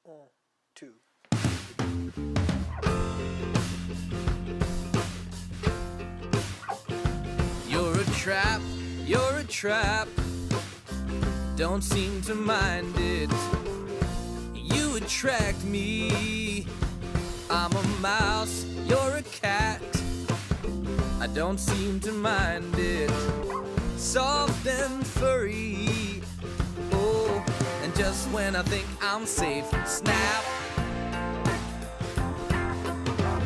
1, 2. You're a trap, don't seem to mind it. You attract me, I'm a mouse, you're a cat. I don't seem to mind it. Soft and furry, oh, and just when I think I'm safe, snap.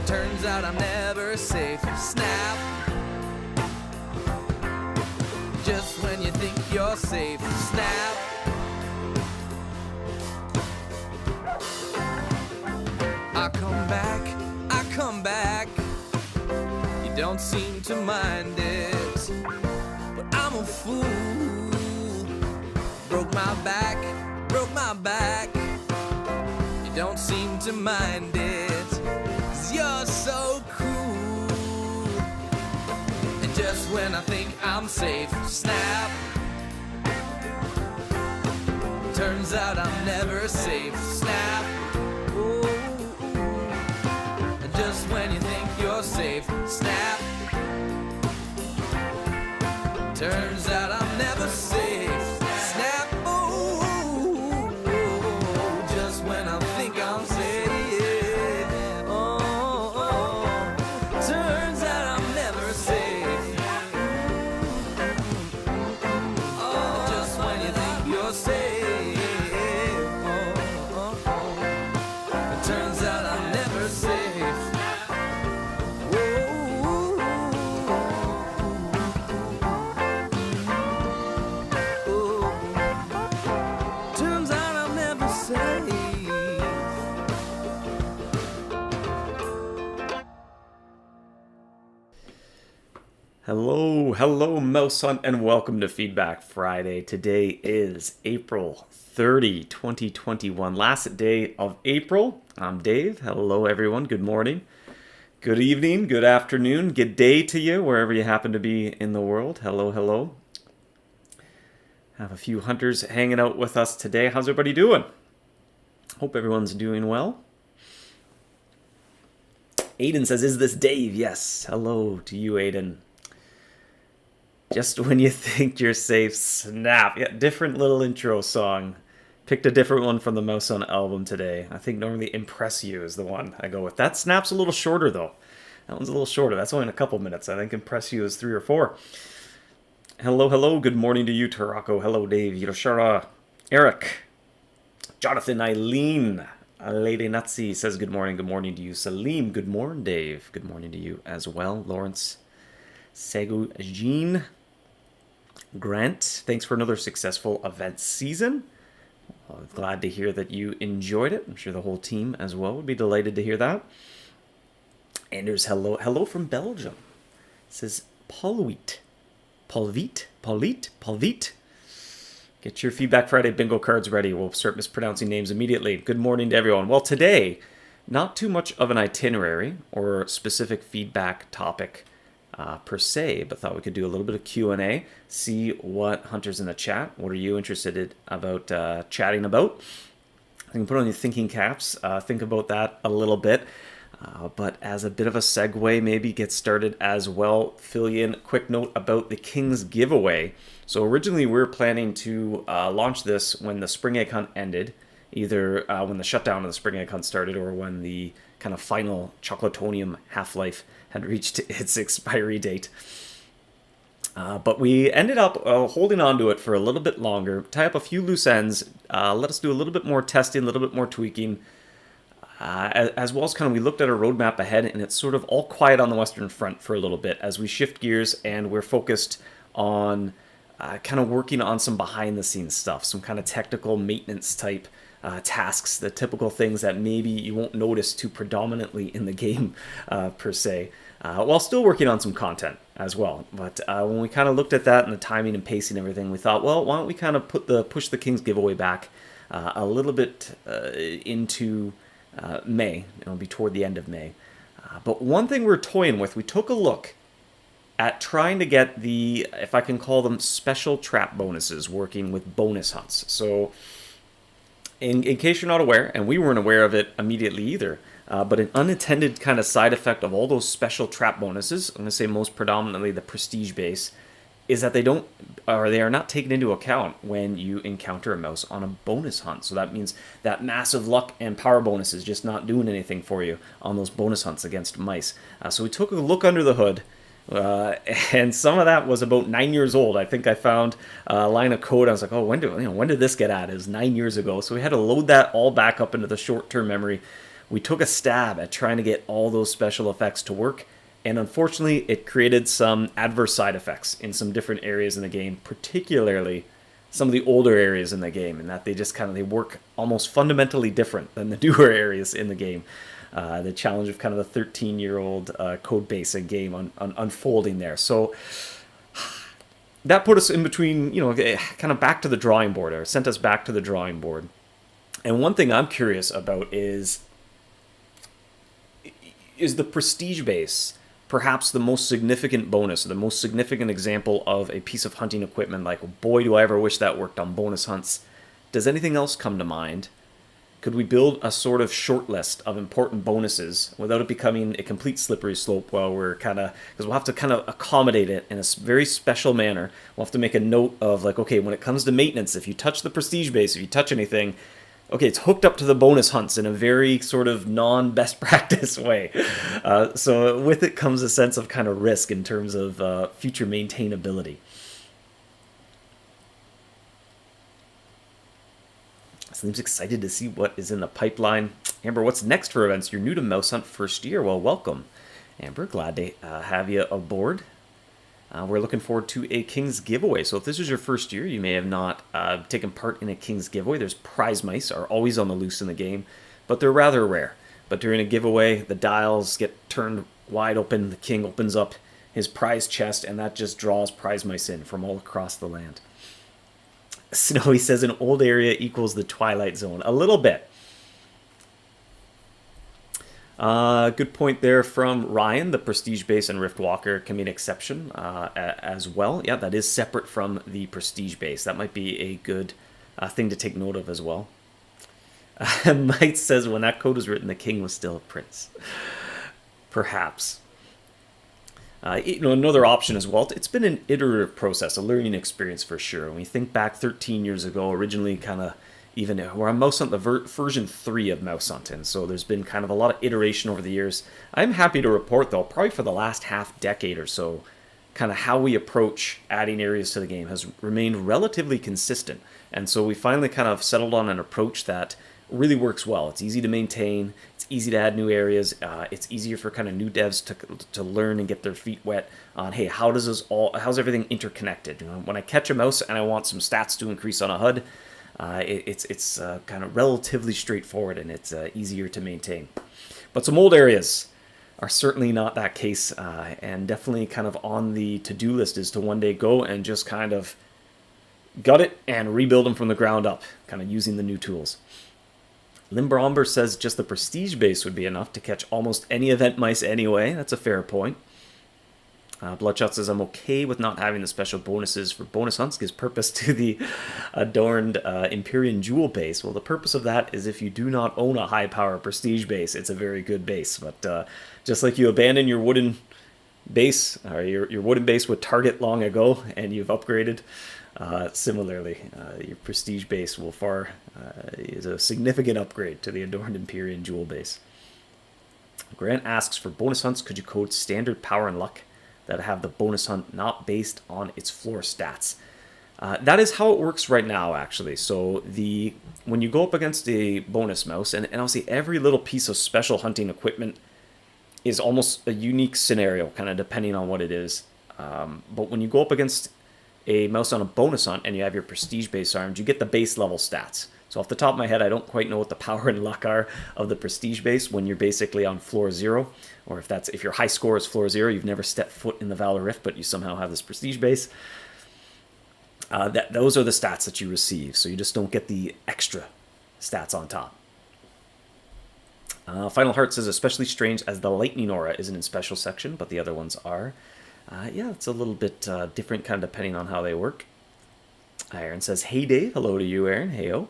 Turns out I'm never safe, snap. Just when you think you're safe, snap. I come back. You don't seem to mind it, but I'm a fool. Broke my back. You don't seem to mind it, 'cause you're so cool. And just when I think I'm safe, snap. Turns out I'm never safe, snap. Ooh. And just when you think you're safe, snap. Turns out I'm never safe, snap. Ooh. Just when I think I'm safe, oh. Turns out I'm never safe. Oh, just when you think you're safe, oh. It turns out I'm never safe. Turns out I'm never safe. Hello, MouseHunt, and welcome to Feedback Friday. Today is April 30, 2021, last day of April. I'm Dave. Hello, everyone. Good morning, good evening, good afternoon, good day to you, wherever you happen to be in the world. Hello. Have a few hunters hanging out with us today. How's everybody doing? Hope everyone's doing well. Aiden says, is this Dave? Yes. Hello to you, Aiden. Just when you think you're safe, snap. Yeah, different little intro song. Picked a different one from the MouseHunt album today. I think normally Impress You is the one I go with. That snap's a little shorter, though. That one's a little shorter. That's only in a couple minutes. I think Impress You is 3 or 4. Hello. Good morning to you, Tarako. Hello, Dave. Yoshara. Eric. Jonathan. Eileen. Lady Nazi says good morning. Good morning to you. Salim. Good morning, Dave. Good morning to you as well. Lawrence. Segu. Jean. Grant. Thanks for another successful event season. Glad to hear that you enjoyed it. I'm sure the whole team as well would be delighted to hear that. Anders, hello. Hello from Belgium. It says Paulvit. Get your Feedback Friday bingo cards ready. We'll start mispronouncing names immediately. Good morning to everyone. Well, today, not too much of an itinerary or specific feedback topic per se, but thought we could do a little bit of Q&A, see what hunters in the chat, what are you interested about chatting about. I can put on your thinking caps, think about that a little bit. But as a bit of a segue, maybe get started as well, fill you in a quick note about the King's giveaway. So originally we were planning to launch this when the spring egg hunt ended, either when the shutdown of the spring egg hunt started or when the kind of final Chocolatonium half-life had reached its expiry date. But we ended up holding on to it for a little bit longer, tie up a few loose ends, let us do a little bit more testing, a little bit more tweaking, as well as kind of we looked at our roadmap ahead, and it's sort of all quiet on the Western Front for a little bit as we shift gears and we're focused on kind of working on some behind-the-scenes stuff, some kind of technical maintenance type tasks, the typical things that maybe you won't notice too predominantly in the game per se, while still working on some content as well. But when we kind of looked at that and the timing and pacing and everything, we thought, well, why don't we kind of push the King's giveaway back a little bit into May. It'll be toward the end of May. But one thing we're toying with, we took a look at trying to get the, if I can call them, special trap bonuses working with bonus hunts. So in case you're not aware, and we weren't aware of it immediately either, but an unintended kind of side effect of all those special trap bonuses, I'm going to say most predominantly the prestige base, is that they are not taken into account when you encounter a mouse on a bonus hunt. So that means that massive luck and power bonus is just not doing anything for you on those bonus hunts against mice. So we took a look under the hood, and some of that was about 9 years old. I think I found a line of code. I was like, oh, when did this get added? It was 9 years ago. So we had to load that all back up into the short-term memory. We took a stab at trying to get all those special effects to work. And unfortunately, it created some adverse side effects in some different areas in the game, particularly some of the older areas in the game, in that they work almost fundamentally different than the newer areas in the game. The challenge of kind of the 13-year-old code base and game unfolding there. So that put us in between, kind of back to the drawing board, or sent us back to the drawing board. And one thing I'm curious about is the prestige base perhaps the most significant bonus, the most significant example of a piece of hunting equipment? Like, boy, do I ever wish that worked on bonus hunts. Does anything else come to mind? Could we build a sort of short list of important bonuses without it becoming a complete slippery slope while we're because we'll have to kind of accommodate it in a very special manner. We'll have to make a note of, like, okay, when it comes to maintenance, if you touch the prestige base, if you touch anything, okay, it's hooked up to the bonus hunts in a very sort of non-best practice way. So with it comes a sense of kind of risk in terms of future maintainability. Seems excited to see what is in the pipeline. Amber, what's next for events? You're new to MouseHunt first year. Well, welcome, Amber. Glad to have you aboard. We're looking forward to a King's giveaway. So if this is your first year, you may have not taken part in a King's giveaway. There's prize mice are always on the loose in the game, but they're rather rare. But during a giveaway, the dials get turned wide open. The king opens up his prize chest, and that just draws prize mice in from all across the land. Snowy says an old area equals the Twilight Zone. A little bit. Good point there from Ryan. The Prestige Base and Rift Walker can be an exception as well. Yeah, that is separate from the Prestige Base. That might be a good thing to take note of as well. Mike says when that code was written, the king was still a prince. Perhaps. Another option as well, it's been an iterative process, a learning experience for sure. When we think back 13 years ago, originally we're on MouseHunt, the version 3 of MouseHunt, and so there's been kind of a lot of iteration over the years. I'm happy to report, though, probably for the last half decade or so, kind of how we approach adding areas to the game has remained relatively consistent. And so we finally kind of settled on an approach that really works well. It's easy to maintain, it's easy to add new areas, it's easier for kind of new devs to learn and get their feet wet on, hey, how's everything interconnected? When I catch a mouse and I want some stats to increase on a HUD, it's kind of relatively straightforward, and it's easier to maintain. But some old areas are certainly not that case, and definitely kind of on the to-do list is to one day go and just kind of gut it and rebuild them from the ground up, kind of using the new tools. Limbromber says just the prestige base would be enough to catch almost any event mice anyway. That's a fair point. Bloodshot says, I'm okay with not having the special bonuses for bonus hunts. Gives purpose to the adorned Empyrean Jewel base. Well, the purpose of that is if you do not own a high-power prestige base, it's a very good base. But just like you abandon your wooden base, or your wooden base with Target long ago, and you've upgraded, similarly, your prestige base is a significant upgrade to the adorned Empyrean Jewel base. Grant asks, for bonus hunts, could you code standard power and luck that have the bonus hunt not based on its floor stats? That is how it works right now, actually. So when you go up against a bonus mouse, and I'll say every little piece of special hunting equipment is almost a unique scenario, kind of depending on what it is. But when you go up against a mouse on a bonus hunt and you have your prestige base arms, you get the base level stats. So off the top of my head, I don't quite know what the power and luck are of the prestige base when you're basically on floor 0, or if your high score is floor 0, you've never stepped foot in the Valor Rift, but you somehow have this prestige base. Those are the stats that you receive, so you just don't get the extra stats on top. Final Heart says, especially strange as the Lightning Aura isn't in special section, but the other ones are. Yeah, it's a little bit different, kind of depending on how they work. Aaron says, hey Dave. Hello to you, Aaron. Heyo.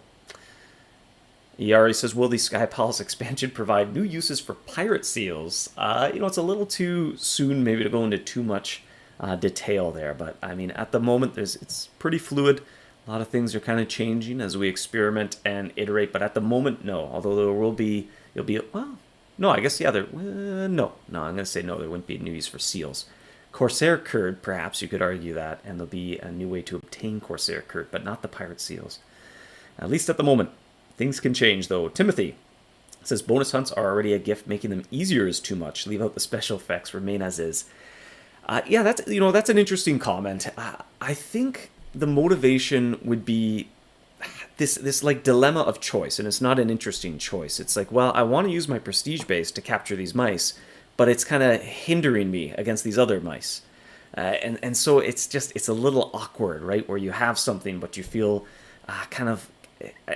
Yari says, will the Sky Palace expansion provide new uses for pirate seals? It's a little too soon maybe to go into too much detail there, but I mean, at the moment, it's pretty fluid. A lot of things are kind of changing as we experiment and iterate, but at the moment, no. Although well, no, I guess, yeah, no, I'm going to say no, there wouldn't be new use for seals. Corsair curd, perhaps you could argue that, and there'll be a new way to obtain Corsair curd, but not the pirate seals. At least at the moment. Things can change, though. Timothy says, bonus hunts are already a gift, making them easier is too much. Leave out the special effects, remain as is. Yeah, that's an interesting comment. I think the motivation would be this like dilemma of choice, and it's not an interesting choice. It's like, well, I want to use my prestige base to capture these mice, but it's kind of hindering me against these other mice. And so it's a little awkward, right? Where you have something, but you feel kind of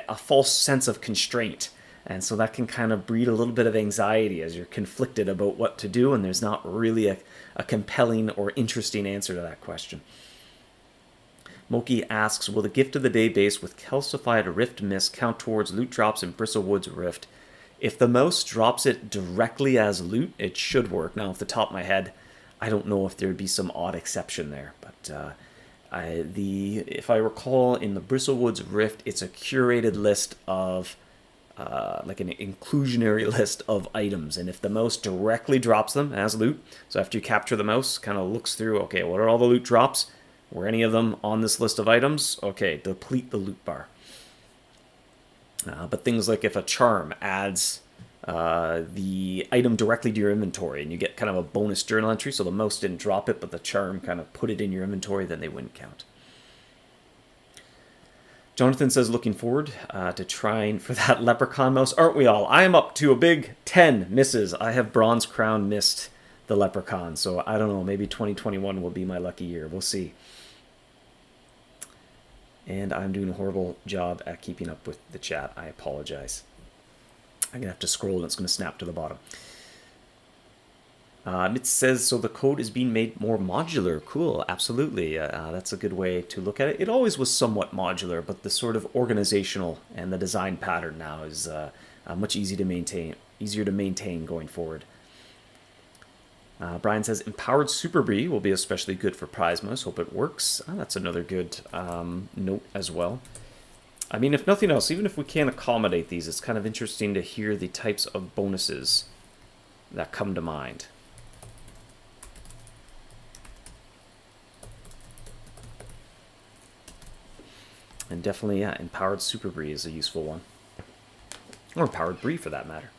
a false sense of constraint. And so that can kind of breed a little bit of anxiety as you're conflicted about what to do, and there's not really a compelling or interesting answer to that question. Moki asks, will the Gift of the Day base with calcified Rift Mist count towards loot drops in Bristlewood's Rift? If the mouse drops it directly as loot, it should work. Now, off the top of my head, I don't know if there'd be some odd exception there, but if I recall, in the Bristlewood's Rift, it's a curated list of, like an inclusionary list of items, and if the mouse directly drops them as loot, so after you capture the mouse, kind of looks through, okay, what are all the loot drops? Were any of them on this list of items? Okay, deplete the loot bar. But things like if a charm adds the item directly to your inventory and you get kind of a bonus journal entry, so the mouse didn't drop it, but the charm kind of put it in your inventory, then they wouldn't count. Jonathan says, looking forward to trying for that Leprechaun mouse. Aren't we all? I am up to a big 10 misses. I have Bronze Crown missed the Leprechaun, so I don't know, maybe 2021 will be my lucky year. We'll see. And I'm doing a horrible job at keeping up with the chat. I apologize. I'm going to have to scroll and it's going to snap to the bottom. It says, so the code is being made more modular. Cool, absolutely. That's a good way to look at it. It always was somewhat modular, but the sort of organizational and the design pattern now is much easier to maintain going forward. Brian says, empowered Super Bee will be especially good for prize mouse. Hope it works. That's another good note as well. I mean, if nothing else, even if we can't accommodate these, it's kind of interesting to hear the types of bonuses that come to mind. And definitely, yeah, empowered Super Bee is a useful one. Or empowered Brie, for that matter.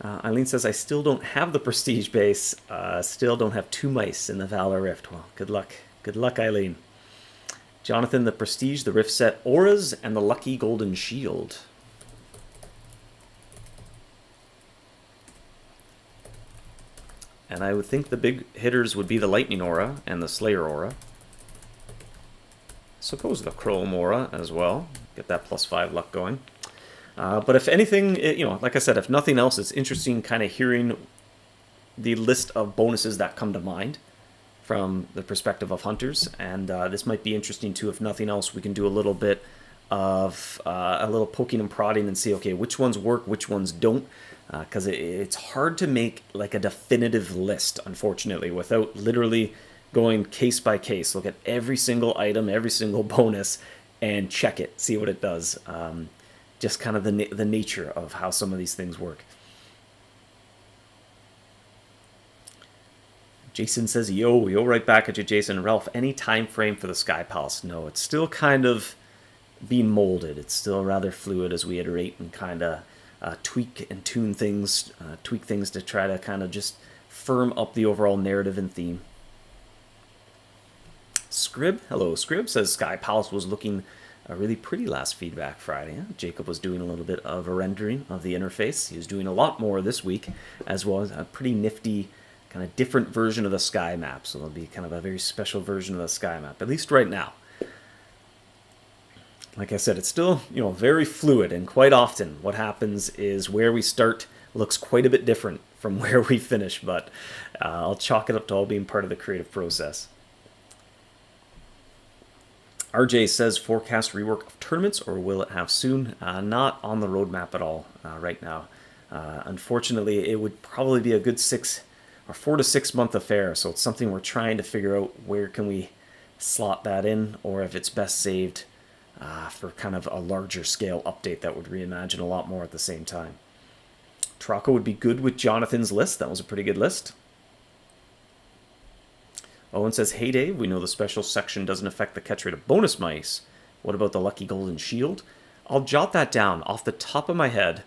Eileen says, I still don't have the prestige base. Still don't have 2 mice in the Valor Rift. Well, good luck. Good luck, Eileen. Jonathan, the prestige, the Rift set, auras, and the lucky golden shield. And I would think the big hitters would be the lightning aura and the slayer aura. Suppose the chrome aura as well. Get that +5 luck going. But if anything, like I said, if nothing else, it's interesting kind of hearing the list of bonuses that come to mind from the perspective of hunters. And this might be interesting too. If nothing else, we can do a little bit of a little poking and prodding and see, okay, which ones work, which ones don't. Because it's hard to make like a definitive list, unfortunately, without literally going case by case. Look at every single item, every single bonus, and check it, see what it does. Just kind of the nature of how some of these things work. Jason says, yo, right back at you, Jason. Ralph, any time frame for the Sky Palace? No, it's still kind of being molded. It's still rather fluid as we iterate and kind of tweak and tune things, tweak things to try to kind of just firm up the overall narrative and theme. Scrib, hello, Scrib says Sky Palace was looking really pretty last Feedback Friday. Jacob was doing a little bit of a rendering of the interface. He was doing a lot more this week, as well as a pretty nifty kind of different version of the sky map. So it'll be kind of a very special version of the sky map, at least right now. Like I said, it's still, very fluid, and quite often what happens is where we start looks quite a bit different from where we finish, but I'll chalk it up to all being part of the creative process. RJ says forecast rework of tournaments, or will it have soon? Not on the roadmap at all right now. Unfortunately, it would probably be a good 4 to 6 month affair, so it's something we're trying to figure out where can we slot that in, or if it's best saved for kind of a larger scale update that would reimagine a lot more at the same time. Trocco would be good with Jonathan's list. That was a pretty good list. Owen says, hey Dave, we know the special section doesn't affect the catch rate of bonus mice. What about the lucky golden shield? I'll jot that down off the top of my head.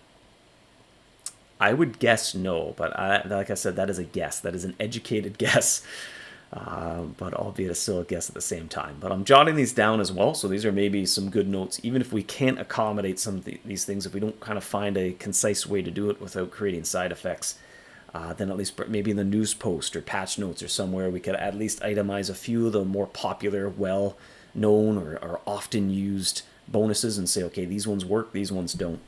I would guess no, but like I said, that is a guess. That is an educated guess, but albeit still a guess at the same time. But I'm jotting these down as well, so these are maybe some good notes. Even if we can't accommodate some of these things, if we don't kind of find a concise way to do it without creating side effects, then at least maybe in the news post or patch notes or somewhere, we could at least itemize a few of the more popular, well-known or often used bonuses and say, okay, these ones work, these ones don't.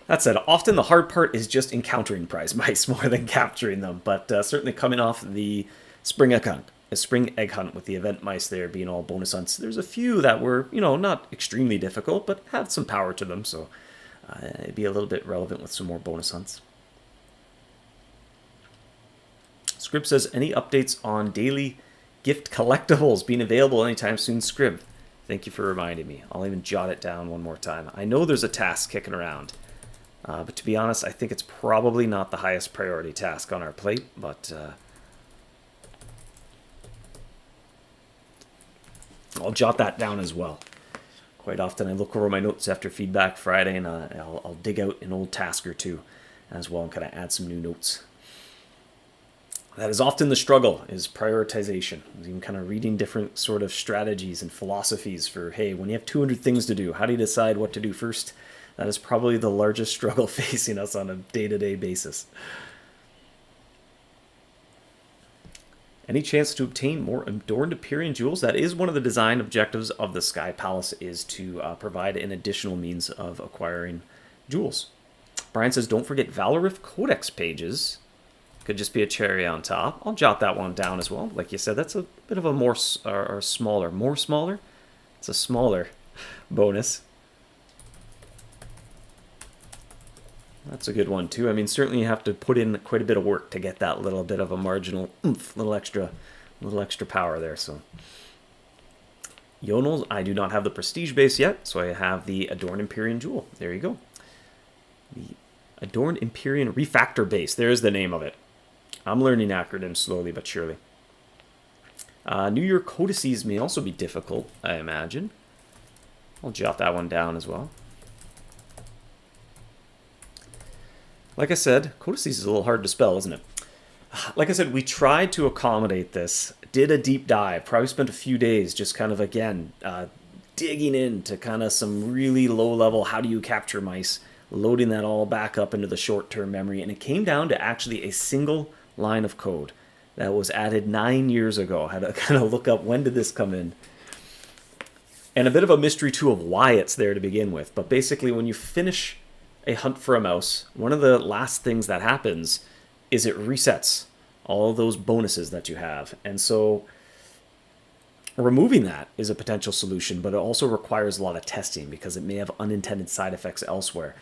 That said, often the hard part is just encountering prize mice more than capturing them, but certainly coming off the spring egg hunt with the event mice there being all bonus hunts, there's a few that were, not extremely difficult, but have some power to them, so it'd be a little bit relevant with some more bonus hunts. Scrib says, any updates on daily gift collectibles being available anytime soon? Scrib, thank you for reminding me. I'll even jot it down one more time. I know there's a task kicking around. But to be honest, I think it's probably not the highest priority task on our plate, but I'll jot that down as well. Quite often I look over my notes after Feedback Friday, and I'll dig out an old task or two as well and kind of add some new notes. That is often the struggle, is prioritization. Even kind of reading different sort of strategies and philosophies for, hey, when you have 200 things to do, how do you decide what to do first? That is probably the largest struggle facing us on a day-to-day basis. Any chance to obtain more adorned Empyrean jewels? That is one of the design objectives of the Sky Palace, is to provide an additional means of acquiring jewels. Brian says, don't forget Valorith Codex pages. Could just be a cherry on top. I'll jot that one down as well. Like you said, that's a bit of a smaller. It's a smaller bonus. That's a good one too. I mean, certainly you have to put in quite a bit of work to get that little bit of a marginal oomph, little extra power there. So, Yonel, I do not have the prestige base yet, so I have the Adorned Empyrean Jewel. There you go. The Adorned Empyrean Refactor base. There's the name of it. I'm learning acronyms slowly but surely. New Year codices may also be difficult, I imagine. I'll jot that one down as well. Like I said, codices is a little hard to spell, isn't it? Like I said, we tried to accommodate this, did a deep dive, probably spent a few days just kind of, again, digging into kind of some really low-level how do you capture mice, loading that all back up into the short-term memory, and it came down to actually a single line of code that was added 9 years ago. I had to kind of look up when did this come in. And a bit of a mystery, too, of why it's there to begin with. But basically, when you finish a hunt for a mouse, one of the last things that happens is it resets all of those bonuses that you have. And so removing that is a potential solution, but it also requires a lot of testing because it may have unintended side effects elsewhere.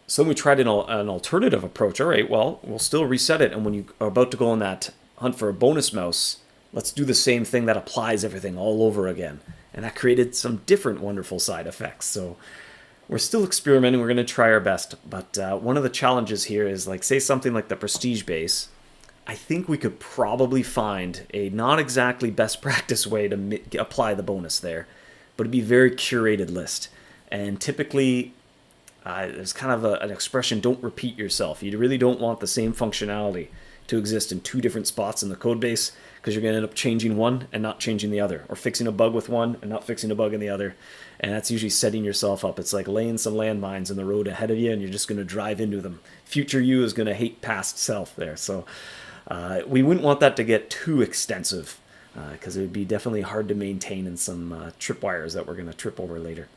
So we tried an alternative approach. All right, well, we'll still reset it, and when you are about to go on that hunt for a bonus mouse, let's do the same thing that applies everything all over again. And that created some different wonderful side effects. So we're still experimenting. We're going to try our best. But one of the challenges here is, like, say something like the Prestige base. I think we could probably find a not exactly best practice way to apply the bonus there, but it'd be a very curated list. And typically, there's kind of an expression, don't repeat yourself. You really don't want the same functionality to exist in two different spots in the code base, because you're going to end up changing one and not changing the other, or fixing a bug with one and not fixing a bug in the other. And that's usually setting yourself up. It's like laying some landmines in the road ahead of you, and you're just going to drive into them. Future you is going to hate past self there. So we wouldn't want that to get too extensive, because it would be definitely hard to maintain in some tripwires that we're going to trip over later.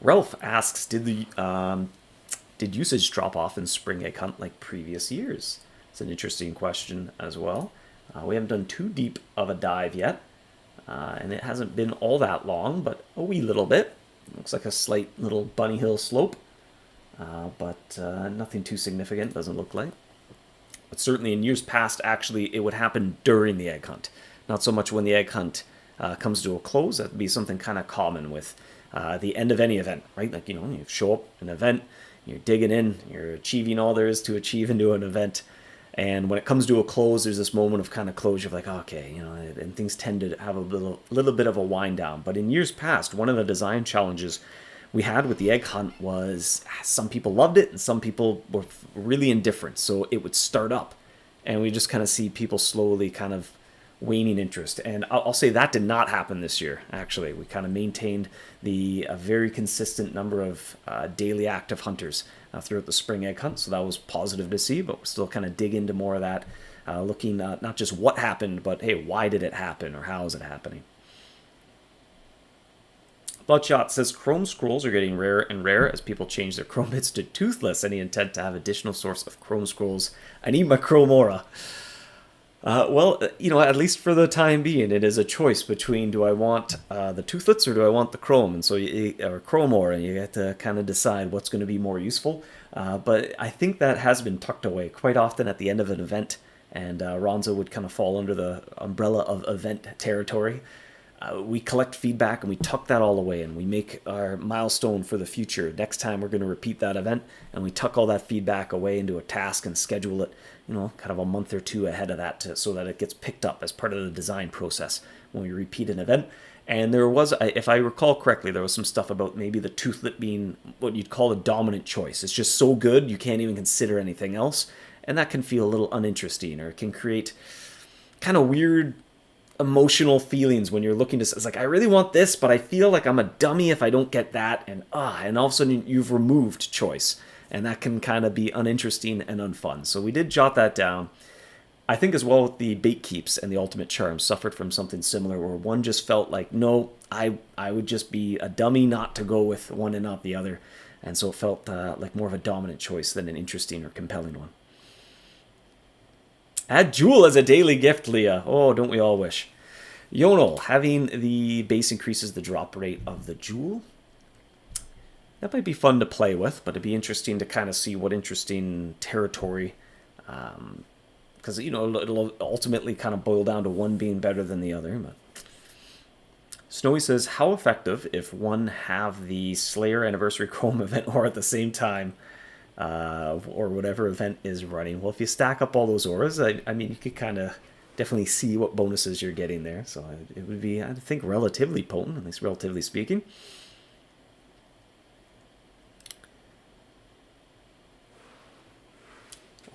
Ralph asks, did usage drop off in Spring Egg Hunt like previous years? It's an interesting question as well. We haven't done too deep of a dive yet, and it hasn't been all that long, but a wee little bit. Looks like a slight little bunny hill slope, but nothing too significant, doesn't look like. But certainly in years past, actually, it would happen during the egg hunt. Not so much when the egg hunt comes to a close. That would be something kind of common with the end of any event, right? Like, you show up an event, you're digging in, you're achieving all there is to achieve into an event. And when it comes to a close, there's this moment of kind of closure of like, okay, and things tend to have a little bit of a wind down. But in years past, one of the design challenges we had with the egg hunt was some people loved it and some people were really indifferent. So it would start up and we just kind of see people slowly kind of waning interest. And I'll say that did not happen this year, actually. We kind of maintained a very consistent number of daily active hunters throughout the spring egg hunt. So that was positive to see, but we'll still kind of dig into more of that, looking at not just what happened, but hey, why did it happen or how is it happening? Bloodshot says Chrome scrolls are getting rarer and rarer as people change their Chrome bits to toothless. Any intent to have additional source of Chrome scrolls? I need my Chrome Aura. Well, at least for the time being, it is a choice between do I want the toothlets or do I want the Chrome? And so or Chrome Aura, and you have to kind of decide what's going to be more useful. But I think that has been tucked away quite often at the end of an event, and Ronza would kind of fall under the umbrella of event territory. We collect feedback and we tuck that all away and we make our milestone for the future. Next time we're going to repeat that event, and we tuck all that feedback away into a task and schedule it, kind of a month or two ahead of that so that it gets picked up as part of the design process when we repeat an event. And there was, if I recall correctly, there was some stuff about maybe the tootlet being what you'd call a dominant choice. It's just so good you can't even consider anything else. And that can feel a little uninteresting, or it can create kind of weird emotional feelings when you're looking to, it's like, I really want this, but I feel like I'm a dummy if I don't get that, and all of a sudden you've removed choice, and that can kind of be uninteresting and unfun. So we did jot that down. I think as well with the bait keeps and the ultimate charm suffered from something similar, where one just felt like, no, I would just be a dummy not to go with one and not the other, and so it felt like more of a dominant choice than an interesting or compelling one. Add Jewel as a daily gift, Leah. Oh, don't we all wish? Yonel, having the base increases the drop rate of the Jewel. That might be fun to play with, but it'd be interesting to kind of see what interesting territory, because, it'll ultimately kind of boil down to one being better than the other. But Snowy says, how effective if one have the Slayer Anniversary Chrome event or at the same time, or whatever event is running? Well, if you stack up all those auras, I mean, you could kind of definitely see what bonuses you're getting there. So it would be, I think, relatively potent, at least relatively speaking.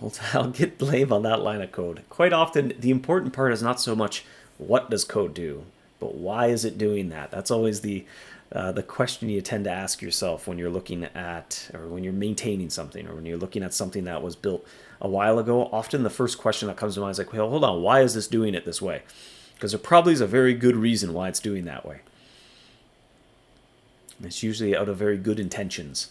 Well, I'll get blame on that line of code. Quite often, the important part is not so much what does code do, but why is it doing that? That's always the question you tend to ask yourself when you're looking at, or when you're maintaining something, or when you're looking at something that was built a while ago. Often the first question that comes to mind is like, well, hold on, why is this doing it this way? Because there probably is a very good reason why it's doing that way. And it's usually out of very good intentions.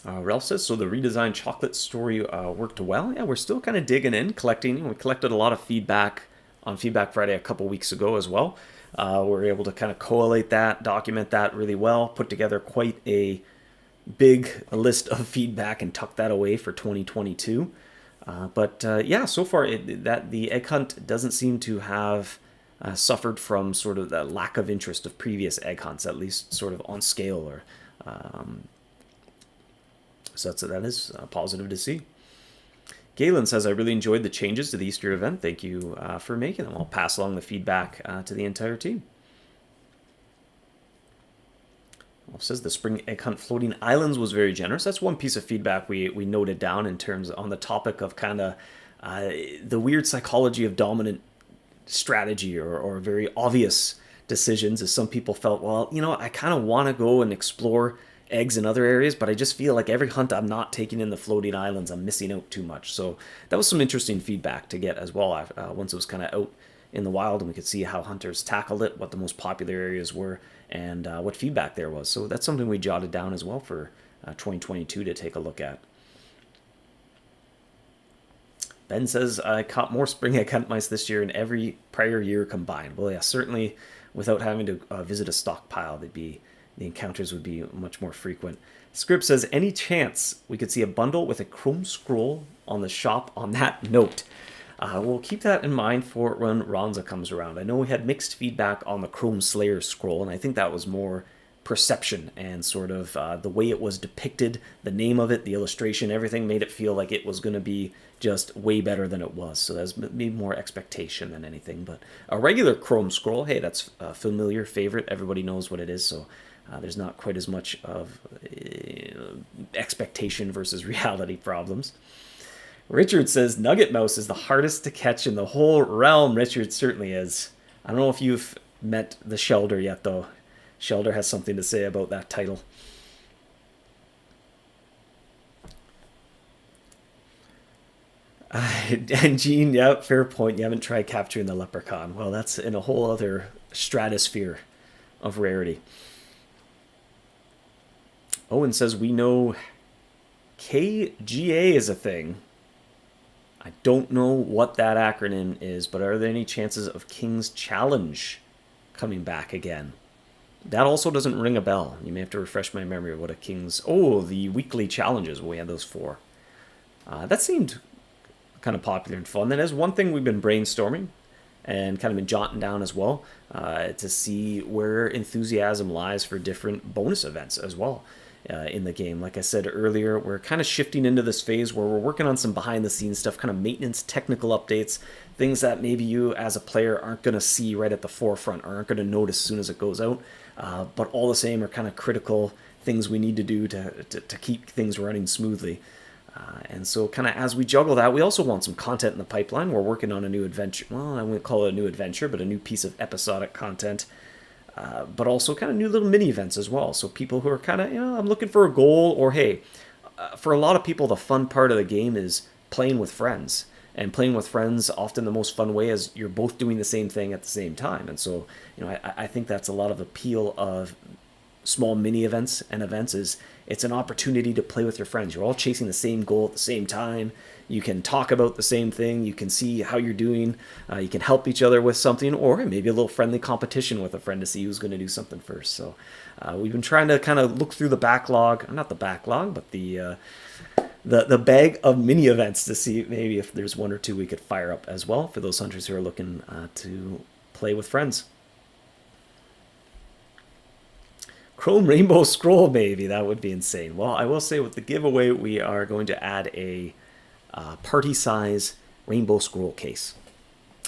Ralph says, so the redesigned chocolate story worked well. Yeah, we're still kind of digging in, collecting. We collected a lot of feedback on Feedback Friday a couple weeks ago as well. We're able to kind of collate that, document that really well, put together quite a big list of feedback and tuck that away for 2022. Yeah, so far the egg hunt doesn't seem to have suffered from sort of the lack of interest of previous egg hunts, at least sort of on scale. Or so that is positive to see. Galen says, I really enjoyed the changes to the Easter event. Thank you for making them. I'll pass along the feedback to the entire team. Well, says the spring egg hunt floating islands was very generous. That's one piece of feedback we noted down in terms on the topic of kind of the weird psychology of dominant strategy or very obvious decisions. As some people felt, well, I kind of want to go and explore eggs in other areas, but I just feel like every hunt I'm not taking in the floating islands, I'm missing out too much. So that was some interesting feedback to get as well once it was kind of out in the wild and we could see how hunters tackled it, what the most popular areas were, and what feedback there was. So that's something we jotted down as well for 2022 to take a look at. Ben says, I caught more spring-head cunt mice this year than every prior year combined. Well, yeah, certainly without having to visit a stockpile, the encounters would be much more frequent. Script says, any chance we could see a bundle with a chrome scroll on the shop on that note? We'll keep that in mind for when Ronza comes around. I know we had mixed feedback on the Chrome Slayer scroll, and I think that was more perception and sort of the way it was depicted, the name of it, the illustration, everything made it feel like it was going to be just way better than it was. So that's maybe more expectation than anything. But a regular Chrome scroll, hey, that's a familiar favorite. Everybody knows what it is, so there's not quite as much of expectation versus reality problems. Richard says, Nugget Mouse is the hardest to catch in the whole realm. Richard certainly is. I don't know if you've met the Shelder yet, though. Shelder has something to say about that title. And Gene, yeah, fair point. You haven't tried capturing the Leprechaun. Well, that's in a whole other stratosphere of rarity. Owen says, we know KGA is a thing. I don't know what that acronym is, but are there any chances of King's Challenge coming back again? That also doesn't ring a bell. You may have to refresh my memory of what a King's... Oh, the weekly challenges. We had those 4. That seemed kind of popular and fun. That is one thing we've been brainstorming and kind of been jotting down as well to see where enthusiasm lies for different bonus events as well. In the game. Like I said earlier, we're kind of shifting into this phase where we're working on some behind-the-scenes stuff, kind of maintenance, technical updates, things that maybe you as a player aren't going to see right at the forefront or aren't going to notice as soon as it goes out, but all the same are kind of critical things we need to do to keep things running smoothly. And so kind of as we juggle that, we also want some content in the pipeline. We're working on a new adventure. Well, I wouldn't call it a new adventure, but a new piece of episodic content. But also kind of new little mini events as well. So people who are kind of, I'm looking for a goal, or hey, for a lot of people, the fun part of the game is playing with friends. And playing with friends, often the most fun way is you're both doing the same thing at the same time. And so, I think that's a lot of appeal of small mini events and events is it's an opportunity to play with your friends. You're all chasing the same goal at the same time. You can talk about the same thing. You can see how you're doing. You can help each other with something, or maybe a little friendly competition with a friend to see who's going to do something first. So we've been trying to kind of look through the backlog, not the backlog, but the bag of mini events to see maybe if there's 1 or 2 we could fire up as well for those hunters who are looking to play with friends. Chrome Rainbow Scroll, maybe. That would be insane. Well, I will say with the giveaway, we are going to add a party size Rainbow Scroll case.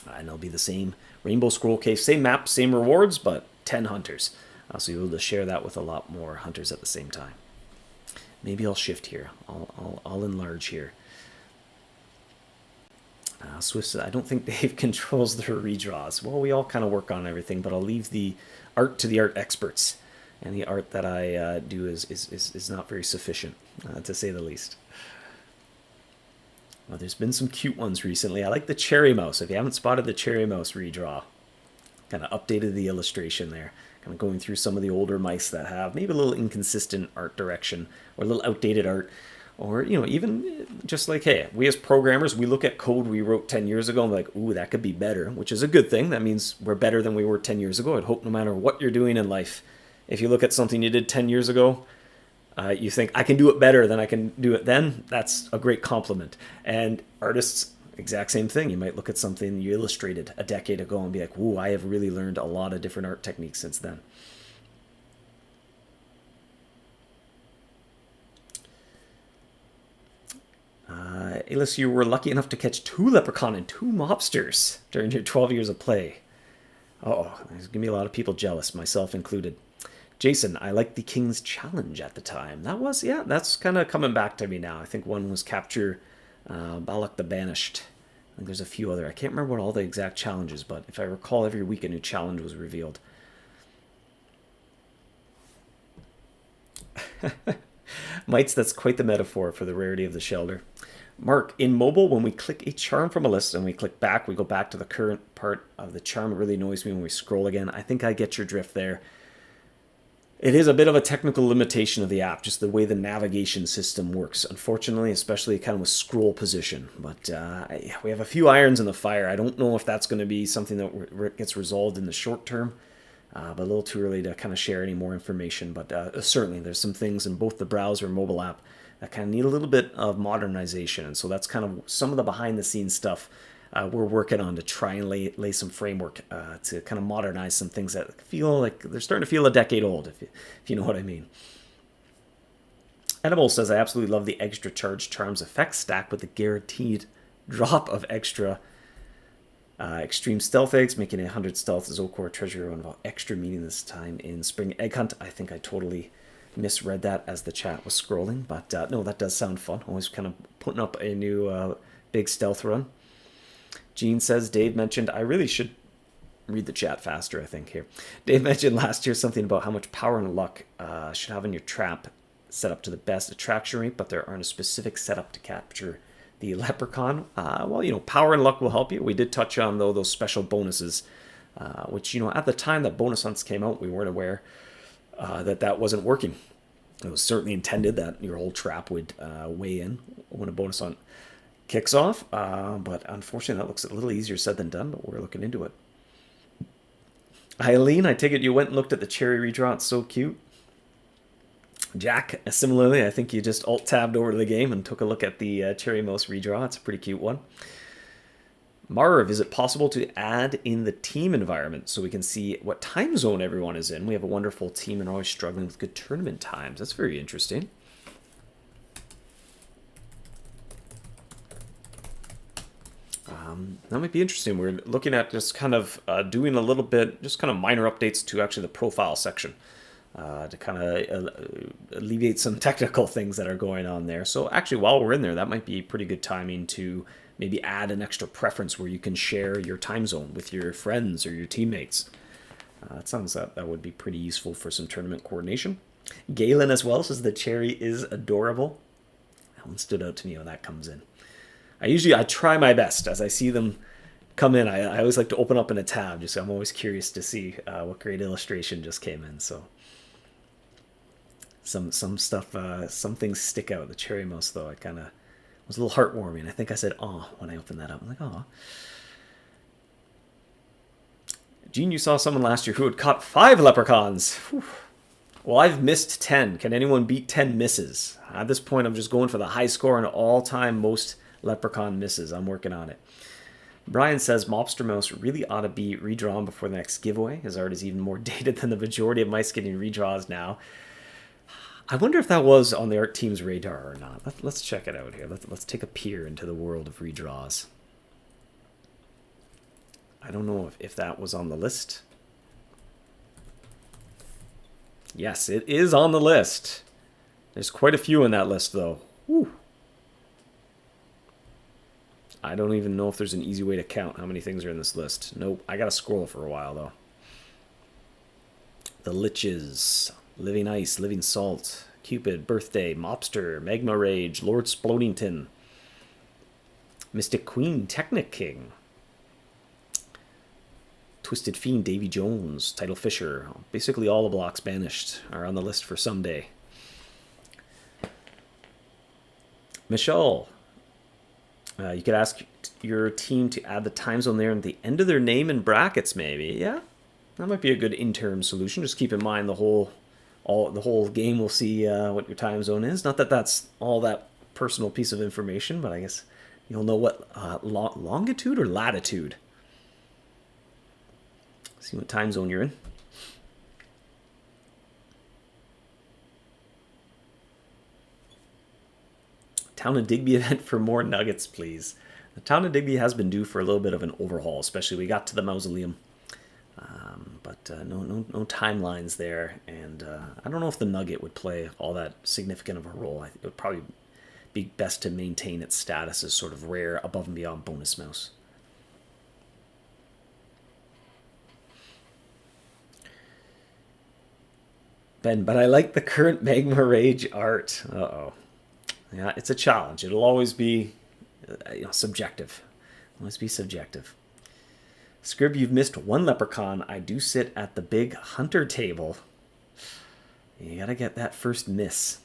And it'll be the same Rainbow Scroll case, same map, same rewards, but 10 hunters. So you'll be able to share that with a lot more hunters at the same time. Maybe I'll shift here. I'll enlarge here. Swift says, I don't think Dave controls the redraws. Well, we all kind of work on everything, but I'll leave the art to the art experts. And the art that I do is not very sufficient, to say the least. Well, there's been some cute ones recently. I like the Cherry Mouse. If you haven't spotted the Cherry Mouse redraw, kind of updated the illustration there. Kind of going through some of the older mice that have maybe a little inconsistent art direction or a little outdated art. Or, even just like, hey, we as programmers, we look at code we wrote 10 years ago and we're like, ooh, that could be better, which is a good thing. That means we're better than we were 10 years ago. I'd hope no matter what you're doing in life, if you look at something you did 10 years ago, you think, I can do it better than I can do it then, that's a great compliment. And artists, exact same thing. You might look at something you illustrated a decade ago and be like, ooh, I have really learned a lot of different art techniques since then. Alis, you were lucky enough to catch 2 Leprechaun and 2 Mobsters during your 12 years of play. Uh-oh, there's going to be a lot of people jealous, myself included. Jason, I liked the King's Challenge at the time. That was, yeah, that's kind of coming back to me now. I think one was capture Balak the Banished. I think there's a few other. I can't remember what all the exact challenges, but if I recall, every week a new challenge was revealed. Mites, that's quite the metaphor for the rarity of the Shelder. Mark, in mobile, when we click a charm from a list and we click back, we go back to the current part of the charm. It really annoys me when we scroll again. I think I get your drift there. It is a bit of a technical limitation of the app, just the way the navigation system works, unfortunately, especially kind of with scroll position. But we have a few irons in the fire. I don't know if that's going to be something that gets resolved in the short term, but a little too early to kind of share any more information. But certainly there's some things in both the browser and mobile app that kind of need a little bit of modernization. And so that's kind of some of the behind-the-scenes stuff we're working on to try and lay some framework to kind of modernize some things that feel like they're starting to feel a decade old, if you know what I mean. Edible says, I absolutely love the extra charge charms effect stack with the guaranteed drop of extra extreme stealth eggs, making 100 stealth Zocor treasure one about extra meaning this time in Spring Egg Hunt. I think I totally misread that as the chat was scrolling, but no, that does sound fun. Always kind of putting up a new big stealth run. Gene says, Dave mentioned, I really should read the chat faster, I think, here. Dave mentioned last year something about how much power and luck should have in your trap set up to the best attraction rate, but there aren't a specific setup to capture the Leprechaun. Well, you know, power and luck will help you. We did touch on, though, those special bonuses, which, you know, at the time that bonus hunts came out, we weren't aware that wasn't working. It was certainly intended that your whole trap would weigh in when a bonus hunt kicks off, but unfortunately that looks a little easier said than done, but we're looking into it. Eileen, I take it you went and looked at the cherry redraw. It's so cute. Jack, similarly, I think you just alt-tabbed over to the game and took a look at the cherry mouse redraw. It's a pretty cute one. Marv, is it possible to add in the team environment so we can see what time zone everyone is in? We have a wonderful team and are always struggling with good tournament times. That's very interesting. That might be interesting. We're looking at just kind of doing a little bit, just kind of minor updates to actually the profile section to kind of alleviate some technical things that are going on there. So actually, while we're in there, that might be pretty good timing to maybe add an extra preference where you can share your time zone with your friends or your teammates. It sounds that would be pretty useful for some tournament coordination. Galen as well says the cherry is adorable. That one stood out to me when that comes in. I try my best as I see them come in. I always like to open up in a tab. Just I'm always curious to see what great illustration just came in. So some stuff, some things stick out. The cherry mouse though, it kind of was a little heartwarming. I think I said "aw" when I opened that up. I'm like, "aw." Gene, you saw someone last year who had caught 5 leprechauns. Whew. Well, I've missed 10. Can anyone beat 10 misses? At this point, I'm just going for the high score and all-time most leprechaun misses. I'm working on it. Brian says Mobster Mouse really ought to be redrawn before the next giveaway. His art is even more dated than the majority of mice getting redraws now. I wonder if that was on the art team's radar or not. Let's check it out here. Let's take a peer into the world of redraws. I don't know if that was on the list. Yes, it is on the list. There's quite a few in that list, though. Whew. I don't even know if there's an easy way to count how many things are in this list. Nope, I gotta scroll for a while, though. The Liches, Living Ice, Living Salt, Cupid, Birthday, Mobster, Magma Rage, Lord Splodington, Mystic Queen, Technic King, Twisted Fiend, Davy Jones, Tidal Fisher. Basically all the blocks banished are on the list for someday. Michelle, you could ask your team to add the time zone there at the end of their name in brackets, maybe. Yeah, that might be a good interim solution. Just keep in mind the whole game will see what your time zone is. Not that that's all that personal piece of information, but I guess you'll know what longitude or latitude. See what time zone you're in. Town of Digby event for more nuggets, please. The Town of Digby has been due for a little bit of an overhaul, especially we got to the mausoleum. But no timelines there, and I don't know if the nugget would play all that significant of a role. It would probably be best to maintain its status as sort of rare above and beyond bonus mouse. Ben, but I like the current Magma Rage art. Uh-oh. Yeah, it's a challenge. It'll always be subjective. Always be subjective. Scrib, you've missed one leprechaun. I do sit at the big hunter table. You gotta get that first miss.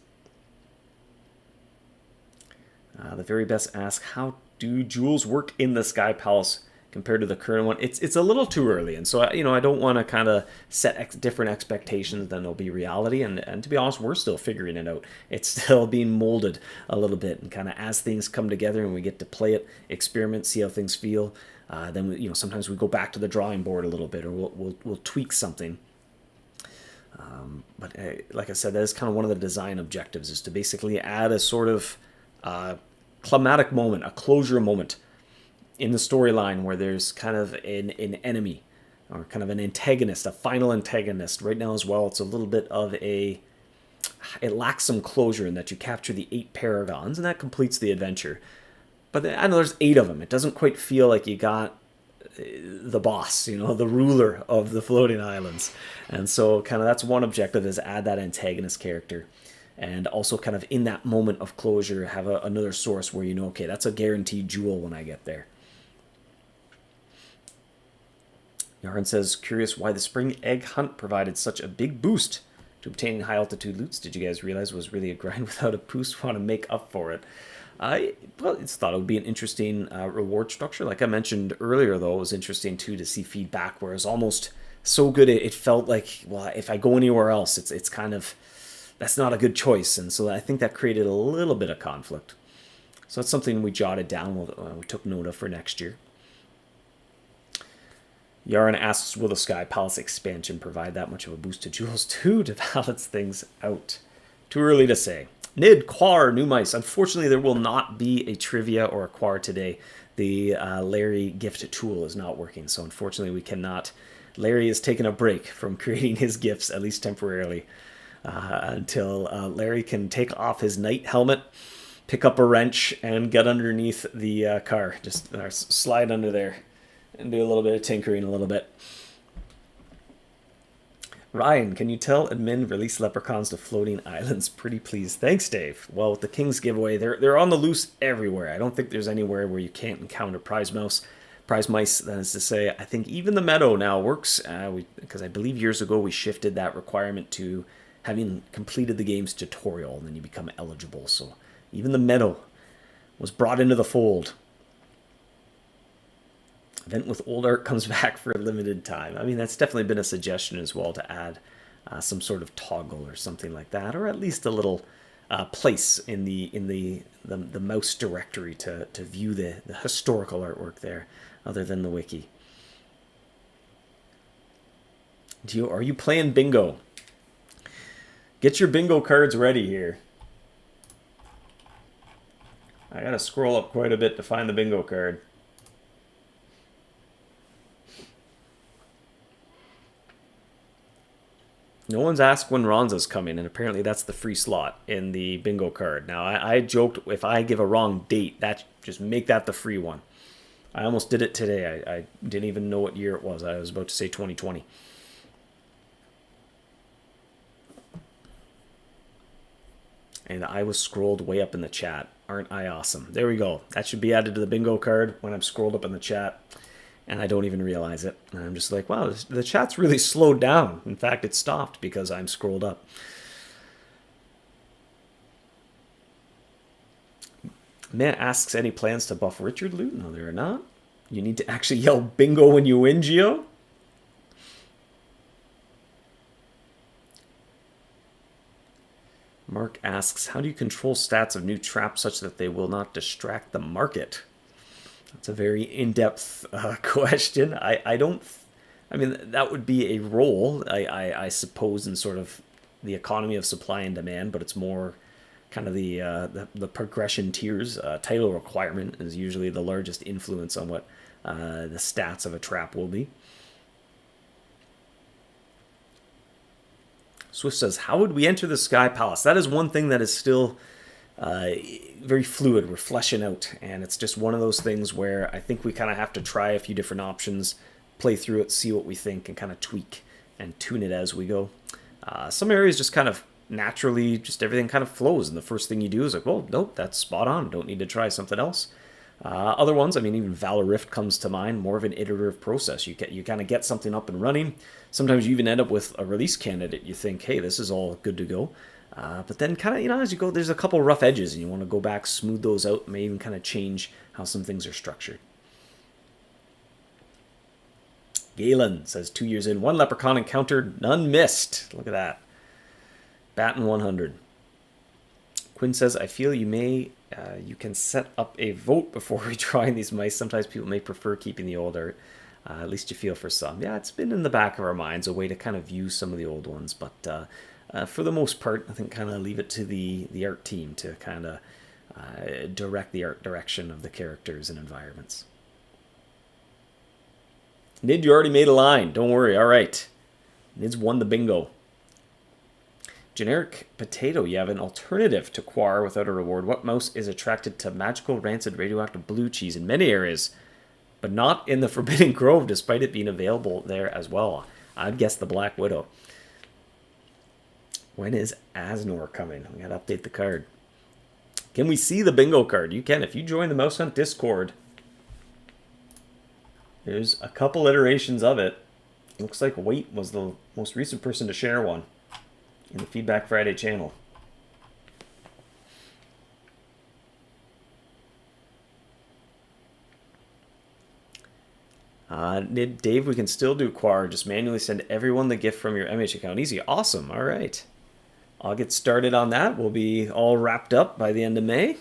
The very best ask, how do jewels work in the Sky Palace compared to the current one? It's a little too early, and so I don't want to kind of set different expectations than will be reality. And to be honest, we're still figuring it out. It's still being molded a little bit, and kind of as things come together and we get to play it, experiment, see how things feel. Then sometimes we go back to the drawing board a little bit, or we'll tweak something. But like I said, that is kind of one of the design objectives, is to basically add a sort of climatic moment, a closure moment in the storyline where there's kind of an enemy or kind of an antagonist, a final antagonist. Right now as well, it's a little bit of it lacks some closure in that you capture the 8 paragons and that completes the adventure. But I know there's 8 of them. It doesn't quite feel like you got the boss, the ruler of the floating islands. And so kind of that's one objective, is add that antagonist character. And also kind of in that moment of closure, have another source where okay, that's a guaranteed jewel when I get there. Yarn says, curious why the spring egg hunt provided such a big boost to obtaining high altitude loots. Did you guys realize it was really a grind without a boost? Want to make up for it? I thought it would be an interesting reward structure. Like I mentioned earlier, though, it was interesting too to see feedback where it was almost so good it felt like, well, if I go anywhere else, it's kind of, that's not a good choice. And so I think that created a little bit of conflict. So that's something we jotted down, we took note of for next year. Yaron asks, will the Sky Palace expansion provide that much of a boost to jewels too to balance things out? Too early to say. Nid, Quar, New Mice. Unfortunately, there will not be a trivia or a Quar today. The Larry gift tool is not working, so unfortunately we cannot. Larry is taking a break from creating his gifts, at least temporarily, until Larry can take off his knight helmet, pick up a wrench, and get underneath the car. Just slide under there and do a little bit of tinkering a little bit. Ryan, can you tell admin release leprechauns to floating islands? Pretty please. Thanks, Dave. Well, with the King's giveaway, they're on the loose everywhere. I don't think there's anywhere where you can't encounter prize mice. That is to say, I think even the meadow now works, because I believe years ago we shifted that requirement to having completed the game's tutorial, and then you become eligible. So even the meadow was brought into the fold. Event with old art comes back for a limited time. I mean, that's definitely been a suggestion as well, to add some sort of toggle or something like that, or at least a little place in the mouse directory to view the historical artwork there, other than the wiki. Are you playing bingo? Get your bingo cards ready here. I gotta scroll up quite a bit to find the bingo card. No one's asked when Ronza's coming, and apparently that's the free slot in the bingo card. Now, I joked, if I give a wrong date, just make that the free one. I almost did it today. I didn't even know what year it was. I was about to say 2020. And I was scrolled way up in the chat. Aren't I awesome? There we go. That should be added to the bingo card when I'm scrolled up in the chat. And I don't even realize it. And I'm just like, wow, the chat's really slowed down. In fact, it stopped because I'm scrolled up. Matt asks, any plans to buff Richard loot? No, there are not. You need to actually yell bingo when you win, Geo. Mark asks, how do you control stats of new traps such that they will not distract the market? That's a very in-depth question. I mean, that would be a role, I suppose, in sort of the economy of supply and demand, but it's more kind of the progression tiers. Title requirement is usually the largest influence on what the stats of a trap will be. Swift says, how would we enter the Sky Palace? That is one thing that is still very fluid. We're fleshing out, and it's just one of those things where I think we kind of have to try a few different options, play through it, see what we think, and kind of tweak and tune it as we go. Some areas just kind of naturally, just everything kind of flows, and the first thing you do is like, well, nope, that's spot on, don't need to try something else. Other ones, I mean, even Valor Rift comes to mind, more of an iterative process. You kind of get something up and running. Sometimes you even end up with a release candidate. You think, hey, this is all good to go. But then kind of, you know, as you go, there's a couple rough edges and you want to go back, smooth those out, may even kind of change how some things are structured. Galen says 2 years in, 1 Leprechaun encountered, none missed. Look at that. Batting 100. Quinn says, I feel you can set up a vote before retrying these mice. Sometimes people may prefer keeping the old art. At least you feel for some. Yeah, it's been in the back of our minds, a way to kind of view some of the old ones. But for the most part, I think kind of leave it to the art team to kind of direct the art direction of the characters and environments. Nid, you already made a line. Don't worry. All right. Nid's won the bingo. Generic potato. You have an alternative to Quar without a reward. What mouse is attracted to magical, rancid, radioactive blue cheese in many areas, but not in the Forbidden Grove, despite it being available there as well? I'd guess the Black Widow. When is Asnor coming? We gotta update the card. Can we see the bingo card? You can. If you join the MouseHunt Discord, there's a couple iterations of it. Looks like Wait was the most recent person to share one in the Feedback Friday channel. Dave, we can still do Quar. Just manually send everyone the gift from your MH account. Easy. Awesome. All right. I'll get started on that. We'll be all wrapped up by the end of May.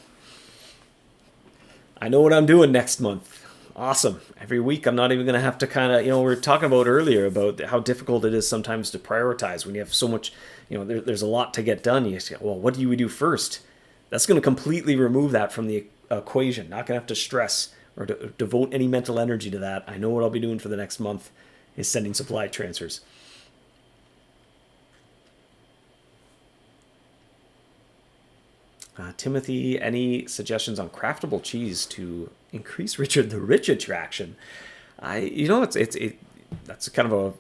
I know what I'm doing next month. Awesome. Every week I'm not even going to have to kind of, you know, we were talking about earlier about how difficult it is sometimes to prioritize when you have so much, you know, there's a lot to get done. You say, well, what do we do first? That's going to completely remove that from the equation. Not going to have to stress or to devote any mental energy to that. I know what I'll be doing for the next month is sending supply transfers. Timothy, any suggestions on craftable cheese to increase Richard the Rich attraction? You know, that's kind of a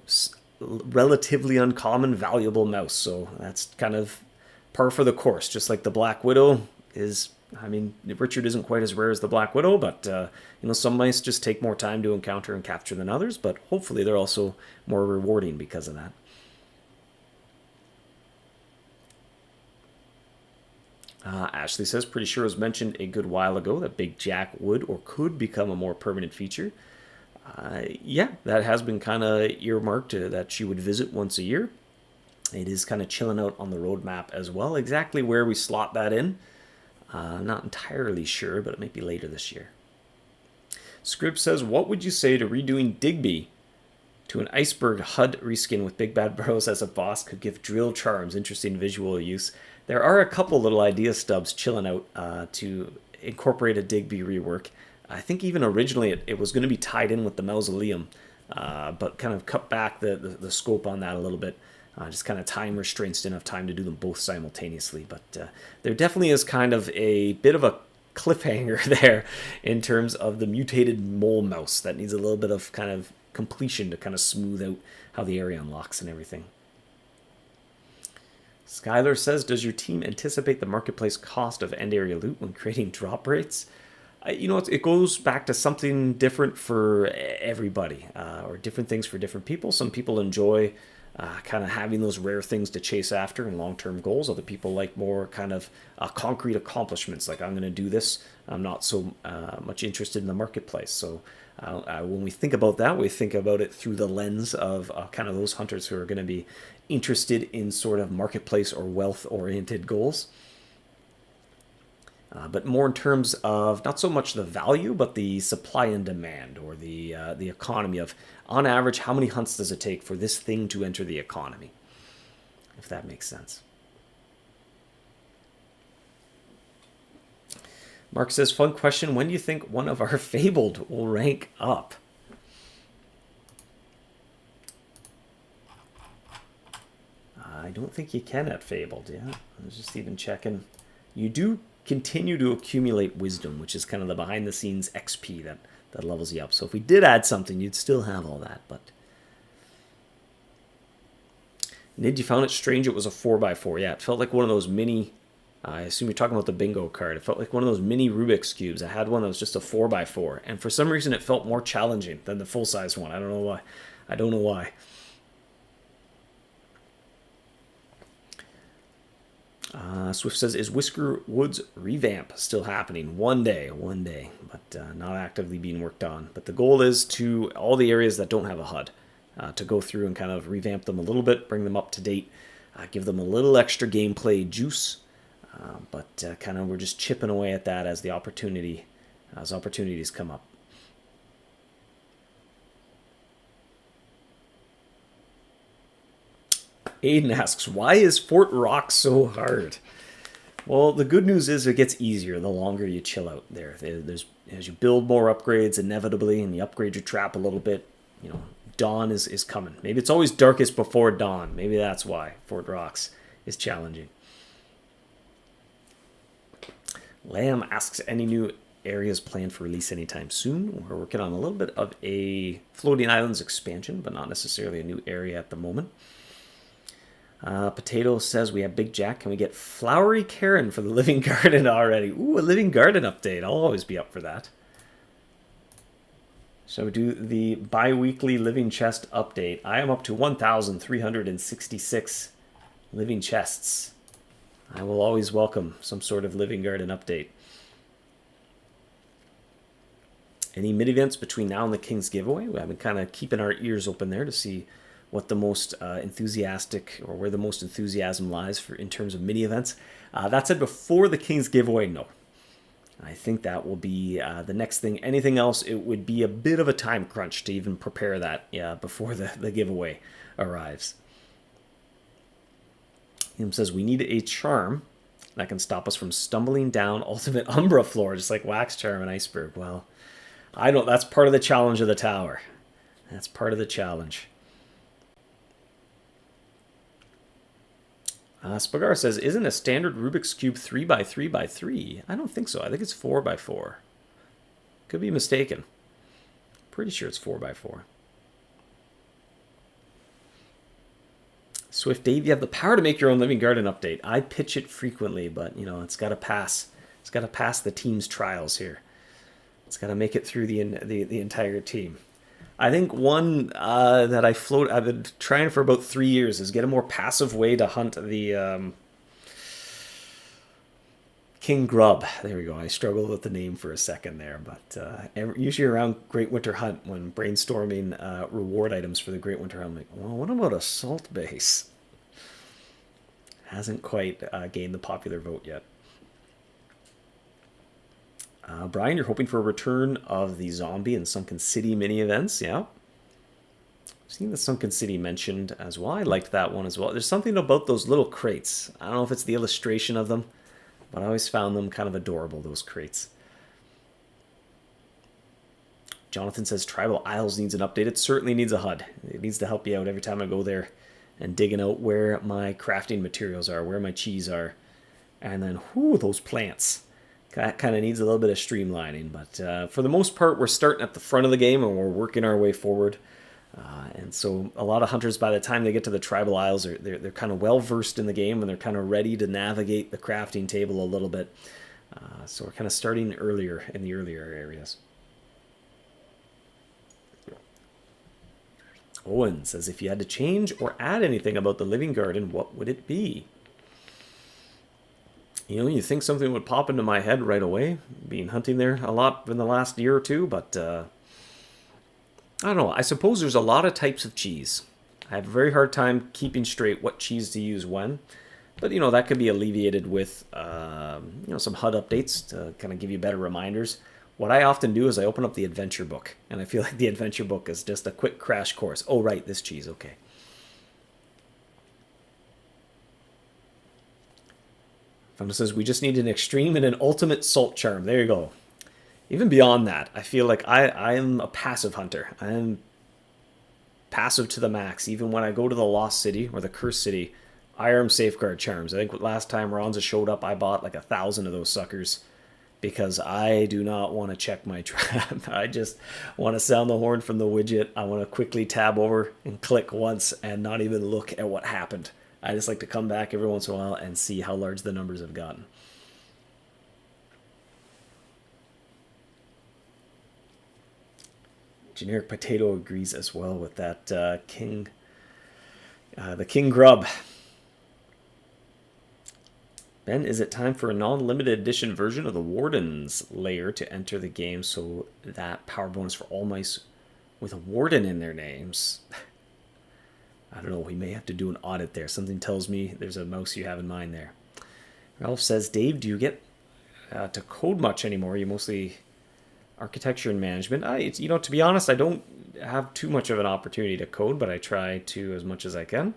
relatively uncommon, valuable mouse. So that's kind of par for the course. Just like the Black Widow is, I mean, Richard isn't quite as rare as the Black Widow, but you know, some mice just take more time to encounter and capture than others. But hopefully, they're also more rewarding because of that. Ashley says, pretty sure it was mentioned a good while ago that Big Jack would or could become a more permanent feature. Yeah, that has been kind of earmarked that she would visit once a year. It is kind of chilling out on the roadmap as well. Exactly where we slot that in, I'm not entirely sure, but it might be later this year. Scrib says, what would you say to redoing Digby to an Iceberg HUD reskin with Big Bad Bros as a boss? Could give drill charms, interesting visual use. There are a couple little idea stubs chilling out to incorporate a Digby rework. I think even originally it was going to be tied in with the Mausoleum, but kind of cut back the scope on that a little bit. Just kind of time restraints, didn't have time to do them both simultaneously. But there definitely is kind of a bit of a cliffhanger there in terms of the mutated mole mouse that needs a little bit of kind of completion to kind of smooth out how the area unlocks and everything. Skylar says, does your team anticipate the marketplace cost of end area loot when creating drop rates? You know, it goes back to something different for everybody, or different things for different people. Some people enjoy kind of having those rare things to chase after and long-term goals. Other people like more kind of concrete accomplishments, like I'm going to do this. I'm not so much interested in the marketplace. So when we think about that, we think about it through the lens of kind of those hunters who are going to be interested in sort of marketplace or wealth-oriented goals. But more in terms of not so much the value, but the supply and demand, or the economy of, on average, how many hunts does it take for this thing to enter the economy, if that makes sense. Mark says, fun question, when do you think one of our Fabled will rank up? I don't think you can at Fabled, yeah. I was just even checking. You do continue to accumulate wisdom, which is kind of the behind-the-scenes XP that levels you up. So if we did add something, you'd still have all that. But Nid, you found it strange it was a 4x4. Yeah, it felt like one of those mini I assume you're talking about the bingo card. It felt like one of those mini Rubik's Cubes. I had one that was just a 4x4, and for some reason it felt more challenging than the full-size one. I don't know why. I don't know why. Swift says, is Whisker Woods revamp still happening? One day, but not actively being worked on. But the goal is to all the areas that don't have a HUD, to go through and kind of revamp them a little bit, bring them up to date, give them a little extra gameplay juice. But kind of we're just chipping away at that as opportunities come up. Aiden asks, why is Fort Rock so hard? Well, the good news is it gets easier the longer you chill out there. As you build more upgrades, inevitably, and you upgrade your trap a little bit, dawn is coming. Maybe it's always darkest before dawn. Maybe that's why Fort Rocks is challenging. Lamb asks, any new areas planned for release anytime soon? We're working on a little bit of a Floating Islands expansion, but not necessarily a new area at the moment. Potato says, we have Big Jack. Can we get Flowery Karen for the Living Garden already? Ooh, a Living Garden update. I'll always be up for that. So do the bi-weekly Living Chest update. I am up to 1,366 Living Chests. I will always welcome some sort of Living Garden update. Any mini-events between now and the King's Giveaway? I've been kind of keeping our ears open there to see what the most enthusiastic, or where the most enthusiasm lies in terms of mini events. That said, before the King's Giveaway, no. I think that will be the next thing. Anything else, it would be a bit of a time crunch to even prepare that before the giveaway arrives. Him says, we need a charm that can stop us from stumbling down Ultimate Umbra floor, just like Wax Charm and Iceberg. Well, I don't. That's part of the challenge of the tower. That's part of the challenge. Spagar says, isn't a standard Rubik's Cube 3x3x3? I don't think so. I think it's 4x4. Could be mistaken. Pretty sure it's 4x4. Swift Dave, you have the power to make your own Living Garden update. I pitch it frequently, but it's got to pass. It's got to pass the team's trials here. It's got to make it through the entire team. I think one that I've been trying for about 3 years is get a more passive way to hunt the King Grub. There we go. I struggled with the name for a second there, but usually around Great Winter Hunt, when brainstorming reward items for the Great Winter Hunt, I'm like, well, what about a salt base? Hasn't quite gained the popular vote yet. Brian, you're hoping for a return of the Zombie and Sunken City mini events, yeah? I've seen the Sunken City mentioned as well. I liked that one as well. There's something about those little crates. I don't know if it's the illustration of them, but I always found them kind of adorable, those crates. Jonathan says Tribal Isles needs an update. It certainly needs a HUD. It needs to help you out every time I go there and digging out where my crafting materials are, where my cheese are. And then, whoo, those plants. That kind of needs a little bit of streamlining, but for the most part, we're starting at the front of the game and we're working our way forward. And so a lot of hunters, by the time they get to the Tribal Isles, they're kind of well-versed in the game and they're kind of ready to navigate the crafting table a little bit. So we're kind of starting earlier in the earlier areas. Owen says, if you had to change or add anything about the Living Garden, what would it be? You think something would pop into my head right away, being hunting there a lot in the last year or two, but I don't know. I suppose there's a lot of types of cheese. I have a very hard time keeping straight what cheese to use when, but that could be alleviated with some HUD updates to kind of give you better reminders. What I often do is I open up the adventure book, and I feel like the adventure book is just a quick crash course. Oh, right, this cheese, okay. Funda says, we just need an extreme and an ultimate salt charm. There you go. Even beyond that, I feel like I am a passive hunter. I am passive to the max. Even when I go to the Lost City or the Cursed City, Iron Safeguard charms. I think last time Ronza showed up, I bought like 1,000 of those suckers because I do not want to check my trap. I just want to sound the horn from the widget. I want to quickly tab over and click once and not even look at what happened I just like to come back every once in a while and see how large the numbers have gotten. Generic Potato agrees as well with that the King Grub. Ben, is it time for a non-limited edition version of the Warden's layer to enter the game so that power bonus for all mice with a Warden in their names? I don't know, we may have to do an audit there. Something tells me there's a mouse you have in mind there. Ralph says, Dave, do you get to code much anymore? You mostly architecture and management. To be honest, I don't have too much of an opportunity to code, but I try to as much as I can.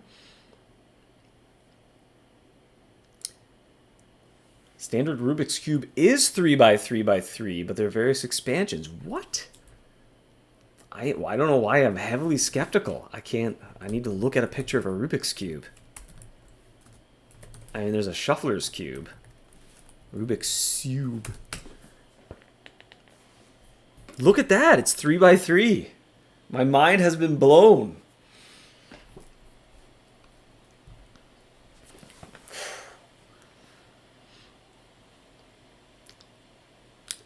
Standard Rubik's Cube is 3x3x3, but there are various expansions. What? I don't know why I'm heavily skeptical. I need to look at a picture of a Rubik's Cube. I mean, there's a Shuffler's Cube. Rubik's Cube. Look at that, it's 3x3. My mind has been blown.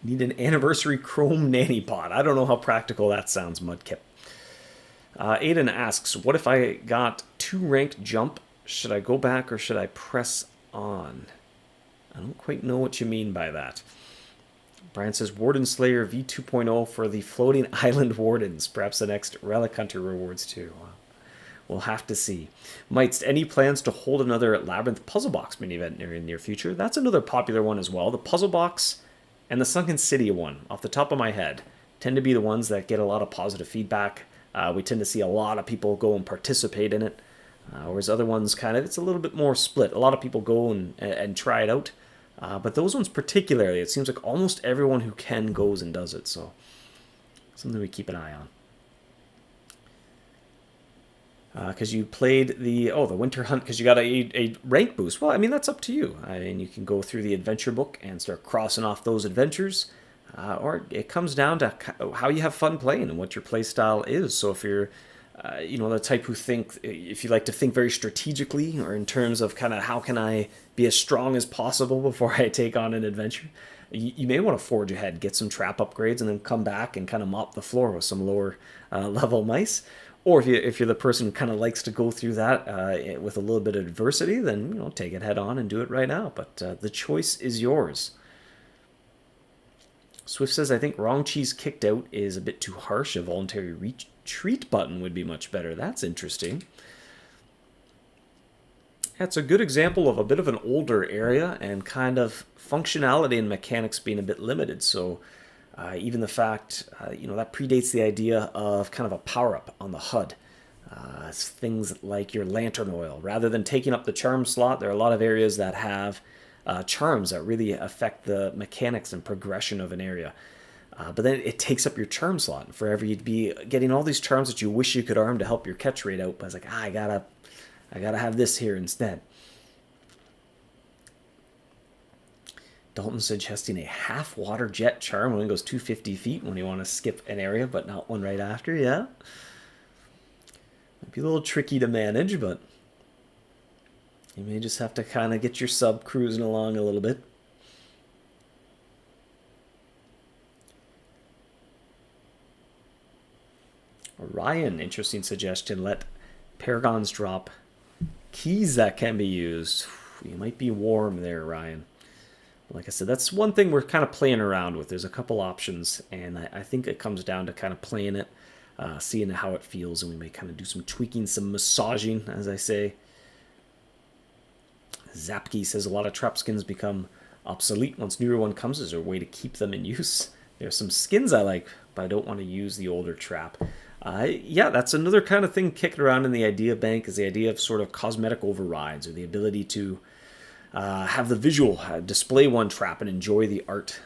Need an anniversary Chrome Nanny Pod. I don't know how practical that sounds, Mudkip. Aiden asks, what if I got 2 ranked jump? Should I go back or should I press on? I don't quite know what you mean by that. Brian says, Warden Slayer V2.0 for the floating island wardens. Perhaps the next Relic Hunter rewards too. We'll have to see. Mites, any plans to hold another Labyrinth Puzzle Box mini-event in the near future? That's another popular one as well. The Puzzle Box and the Sunken City one, off the top of my head, tend to be the ones that get a lot of positive feedback. We tend to see a lot of people go and participate in it. Whereas other ones it's a little bit more split. A lot of people go and try it out. But those ones particularly, it seems like almost everyone who can goes and does it. So something we keep an eye on. Because you played the Winter Hunt because you got a rank boost. Well, I mean, that's up to you. I mean, you can go through the adventure book and start crossing off those adventures. Or it comes down to how you have fun playing and what your play style is. So if you're the type who if you like to think very strategically or in terms of how can I be as strong as possible before I take on an adventure, you may want to forge ahead, get some trap upgrades, and then come back and mop the floor with some lower level mice. Or if you're the person who likes to go through that with a little bit of adversity, then take it head on and do it right now. But the choice is yours. Swift says, I think wrong cheese kicked out is a bit too harsh. A voluntary retreat button would be much better. That's interesting. That's a good example of a bit of an older area and functionality and mechanics being a bit limited. So even the fact, that predates the idea of a power-up on the HUD. Things like your lantern oil. Rather than taking up the charm slot, there are a lot of areas that have charms that really affect the mechanics and progression of an area. But then it takes up your charm slot. And forever you'd be getting all these charms that you wish you could arm to help your catch rate out. But it's like, I gotta have this here instead. Dalton suggesting a half water jet charm when it goes 250 feet when you want to skip an area, but not one right after. Yeah, might be a little tricky to manage, but you may just have to get your sub cruising along a little bit. Ryan, interesting suggestion. Let paragons drop keys that can be used. You might be warm there, Ryan. Like I said, that's one thing we're playing around with. There's a couple options, and I think it comes down to playing it, seeing how it feels, and we may do some tweaking, some massaging, as I say. Zapke says a lot of trap skins become obsolete once newer one comes. Is there a way to keep them in use? There's some skins I like, but I don't want to use the older trap. Yeah, that's another thing kicking around in the idea bank, is the idea of cosmetic overrides, or the ability to have the visual display one trap and enjoy the art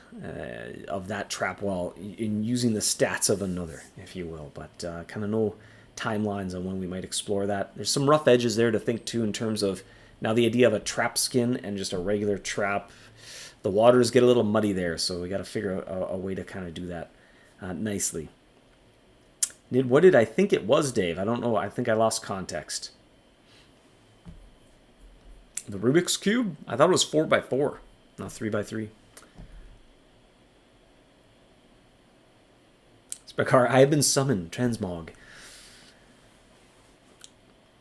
of that trap while in using the stats of another, if you will. But no timelines on when we might explore that. There's some rough edges there to think too, in terms of now the idea of a trap skin and just a regular trap. The waters get a little muddy there, so we got to figure out a way to do that nicely. What did I think it was, Dave? I don't know. I think I lost context. The Rubik's Cube? I thought it was 4x4, not 3x3. Spakar, I have been summoned. Transmog.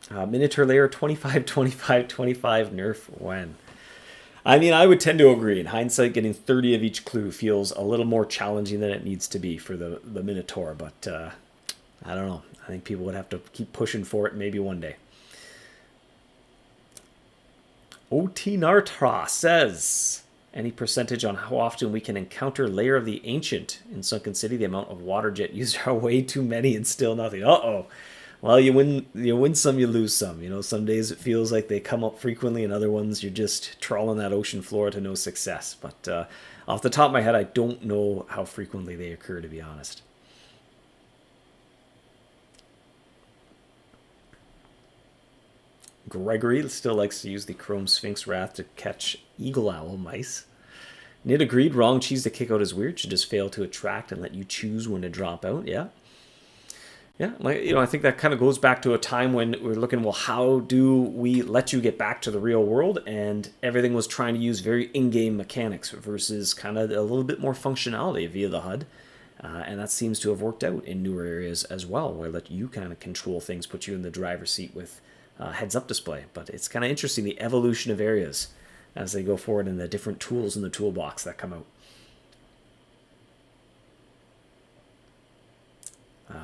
Minotaur Layer 25, 25, 25 nerf when? I mean, I would tend to agree. In hindsight, getting 30 of each clue feels a little more challenging than it needs to be for the Minotaur, but I don't know. I think people would have to keep pushing for it maybe one day. OT Nartra says, any percentage on how often we can encounter Lair of the Ancient in Sunken City? The amount of water jet users are way too many and still nothing. Uh-oh. Well, you win some, you lose some. You know, some days it feels like they come up frequently, and other ones you're just trawling that ocean floor to no success. But off the top of my head, I don't know how frequently they occur, to be honest. Gregory still likes to use the Chrome Sphinx Wrath to catch eagle owl mice. Nid agreed, wrong cheese to kick out is weird. Should just fail to attract and let you choose when to drop out. Yeah. Yeah, like, you know, I think that kind of goes back to a time when we're looking, well, how do we let you get back to the real world? And everything was trying to use very in-game mechanics versus kind of a little bit more functionality via the HUD. And that seems to have worked out in newer areas as well, where let you kind of control things, put you in the driver's seat with heads-up display. But it's kind of interesting, the evolution of areas as they go forward and the different tools in the toolbox that come out.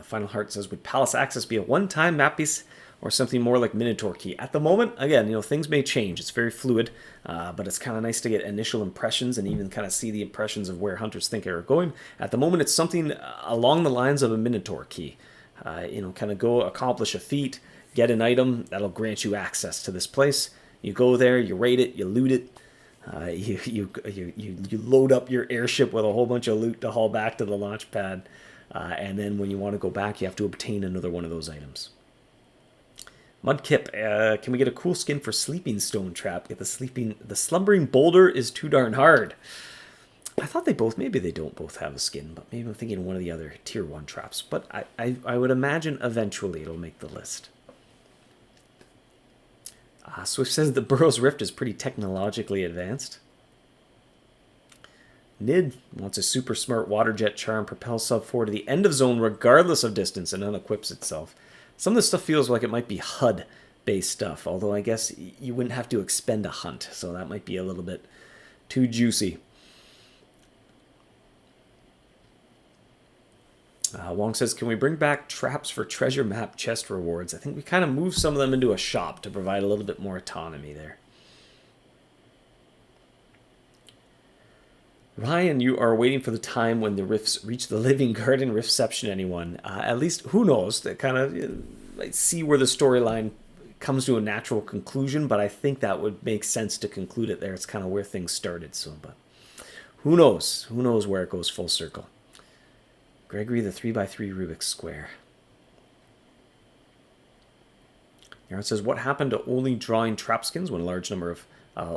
Final Heart says, would Palace Access be a one-time map piece or something more like Minotaur Key? At the moment, again, you know, things may change. It's very fluid, but it's kind of nice to get initial impressions and even kind of see the impressions of where hunters think are going. At the moment, it's something along the lines of a Minotaur Key. You know, kind of go accomplish a feat, get an item that'll grant you access to this place. You go there, you raid it, you loot it. You load up your airship with a whole bunch of loot to haul back to the launch pad. And then when you want to go back, you have to obtain another one of those items. Mudkip, can we get a cool skin for Sleeping Stone Trap? Get the Slumbering Boulder is too darn hard. I thought they both, maybe they don't both have a skin, but maybe I'm thinking one of the other tier 1 traps. But I would imagine eventually it'll make the list. Swift says the Burroughs Rift is pretty technologically advanced. Nid wants a super smart water jet charm, propel sub 4 to the end of zone regardless of distance and unequips itself. Some of this stuff feels like it might be HUD-based stuff, although I guess you wouldn't have to expend a hunt, so that might be a little bit too juicy. Wong says, can we bring back traps for treasure map chest rewards? I think we kind of moved some of them into a shop to provide a little bit more autonomy there. Ryan, you are waiting for the time when the rifts reach the living garden riftception, anyone? At least, who knows? That kind of see where the storyline comes to a natural conclusion, but I think that would make sense to conclude it there. It's kind of where things started. So, but who knows? Who knows where it goes full circle? Gregory, the 3x3 Rubik's Square. Aaron says, what happened to only drawing trap skins when a large number of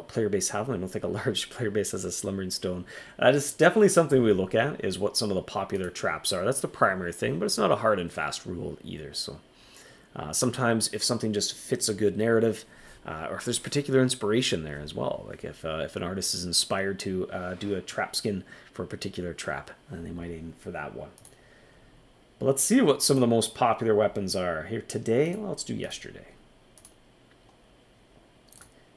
player base have them? I don't think a large player base has a Slumbering Stone. That is definitely something we look at, is what some of the popular traps are. That's the primary thing, but it's not a hard and fast rule either. So sometimes if something just fits a good narrative, or if there's particular inspiration there as well, like if an artist is inspired to do a trap skin for a particular trap, then they might aim for that one. But let's see what some of the most popular weapons are here today. Well, let's do yesterday.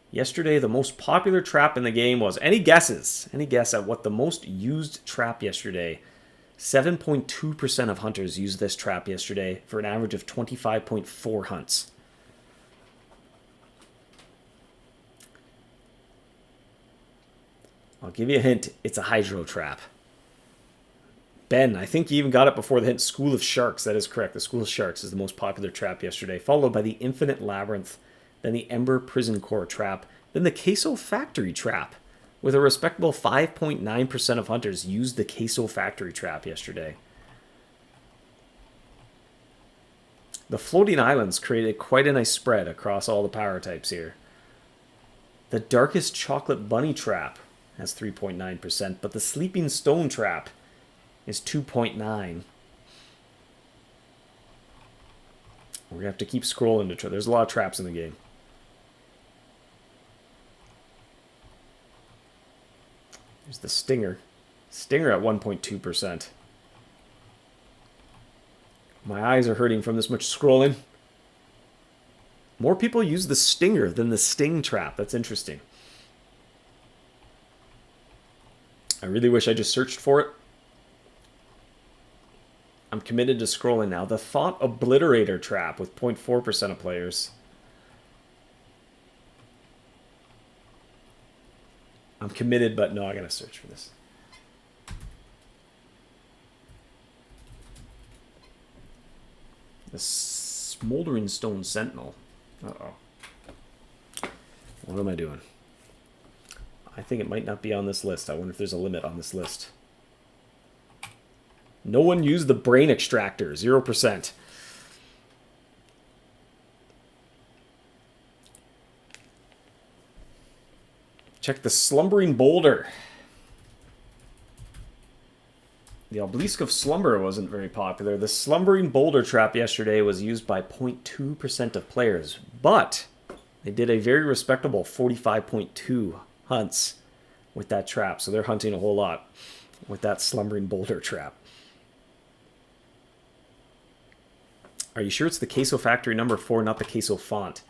Yesterday, the most popular trap in the game was, any guesses? Any guess at what the most used trap yesterday? 7.2% of hunters used this trap yesterday for an average of 25.4 hunts. I'll give you a hint. It's a hydro trap. Ben, I think you even got it before the hint. School of Sharks. That is correct. The School of Sharks is the most popular trap yesterday, followed by the Infinite Labyrinth, then the Ember Prison Core trap, then the Queso Factory trap, with a respectable 5.9% of hunters used the Queso Factory trap yesterday. The Floating Islands created quite a nice spread across all the power types here. The Darkest Chocolate Bunny trap has 3.9%, but the Sleeping Stone trap is 2.9%. We're going to have to keep scrolling to try. There's a lot of traps in the game. There's the Stinger. Stinger at 1.2%. My eyes are hurting from this much scrolling. More people use the Stinger than the Sting trap. That's interesting. I really wish I just searched for it. I'm committed to scrolling now. The Thought Obliterator trap with 0.4% of players. I'm committed, but no, I gotta search for this. The Smoldering Stone Sentinel. Uh-oh. What am I doing? I think it might not be on this list. I wonder if there's a limit on this list. No one used the Brain Extractor. 0%. Check the Slumbering Boulder. The Obelisk of Slumber wasn't very popular. The Slumbering Boulder trap yesterday was used by 0.2% of players, but they did a very respectable 45.2 hunts with that trap, so they're hunting a whole lot with that Slumbering Boulder trap. Are you sure it's the Queso Factory number 4, not the Queso font?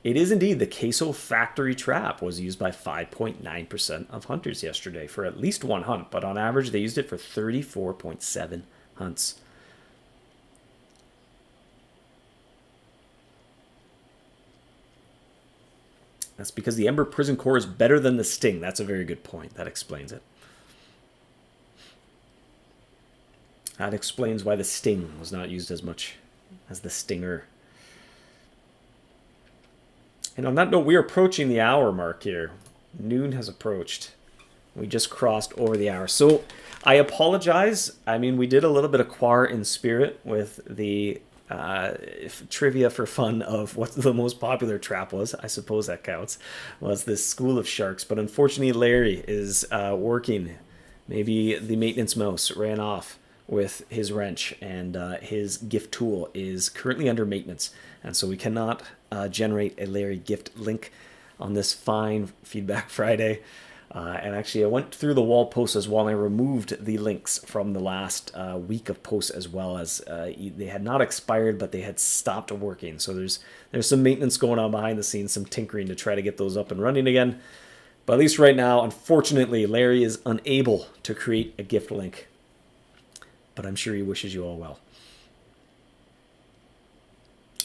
It is indeed. The Queso Factory trap was used by 5.9% of hunters yesterday for at least one hunt, but on average they used it for 34.7 hunts. That's because the Ember Prison Core is better than the Sting. That's a very good point. That explains it. That explains why the Sting was not used as much as the Stinger. And on that note, we are approaching the hour mark here. Noon has approached. We just crossed over the hour. So I apologize. I mean, we did a little bit of Quar in spirit with the trivia for fun of what the most popular trap was. I suppose that counts. Was this School of Sharks. But unfortunately, Larry is working. Maybe the maintenance mouse ran off with his wrench, and his gift tool is currently under maintenance. And so we cannot generate a Larry gift link on this fine Feedback Friday. And actually, I went through the wall posts as well, and I removed the links from the last week of posts as well, as they had not expired, but they had stopped working. So there's some maintenance going on behind the scenes, some tinkering to try to get those up and running again. But at least right now, unfortunately, Larry is unable to create a gift link. But I'm sure he wishes you all well.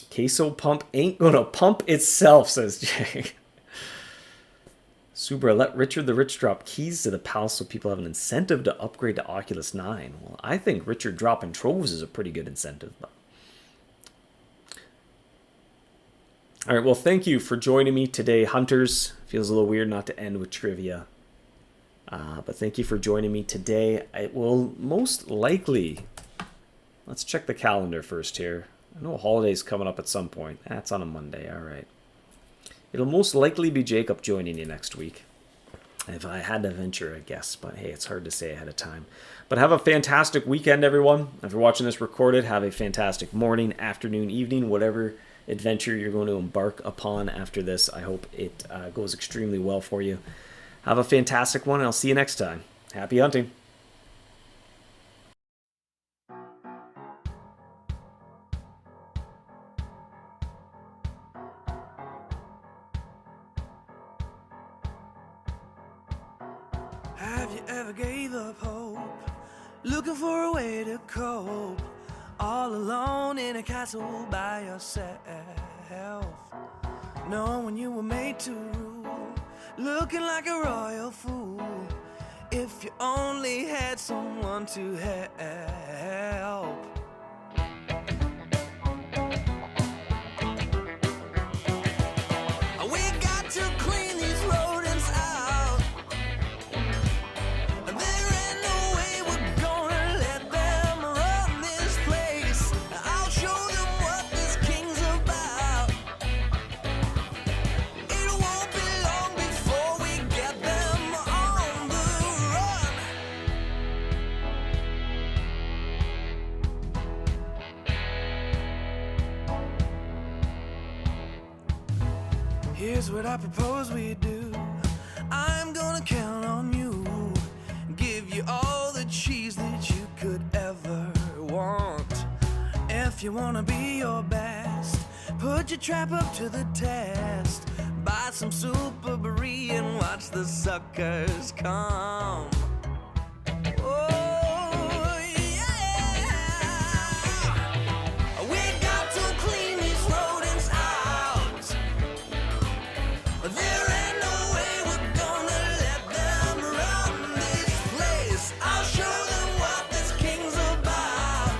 Queso pump ain't gonna pump itself, says Jay. Subra, let Richard the Rich drop keys to the palace so people have an incentive to upgrade to Oculus 9. Well, I think Richard dropping troves is a pretty good incentive. But... all right, well, thank you for joining me today, Hunters. Feels a little weird not to end with trivia. But thank you for joining me today. It will most likely... let's check the calendar first here. I know a holiday's coming up at some point. That's on a Monday, all right. It'll most likely be Jacob joining you next week. If I had to venture, I guess. But hey, it's hard to say ahead of time. But have a fantastic weekend, everyone. If you're watching this recorded, have a fantastic morning, afternoon, evening, whatever adventure you're going to embark upon after this. I hope it goes extremely well for you. Have a fantastic one, and I'll see you next time. Happy hunting. Have you ever gave up hope, looking for a way to cope, all alone in a castle by yourself, knowing you were made to rule, looking like a royal fool, if you only had someone to help. We got to clean these rodents out. There ain't no way we're gonna let them run this place. I'll show them what this king's about. It won't be long before we get them on the run. Here's what I propose we do. I'm gonna count on you. If you wanna be your best, put your trap up to the test. Buy some super brie and watch the suckers come. Oh, yeah. We got to clean these rodents out. There ain't no way we're gonna let them run this place. I'll show them what this king's about.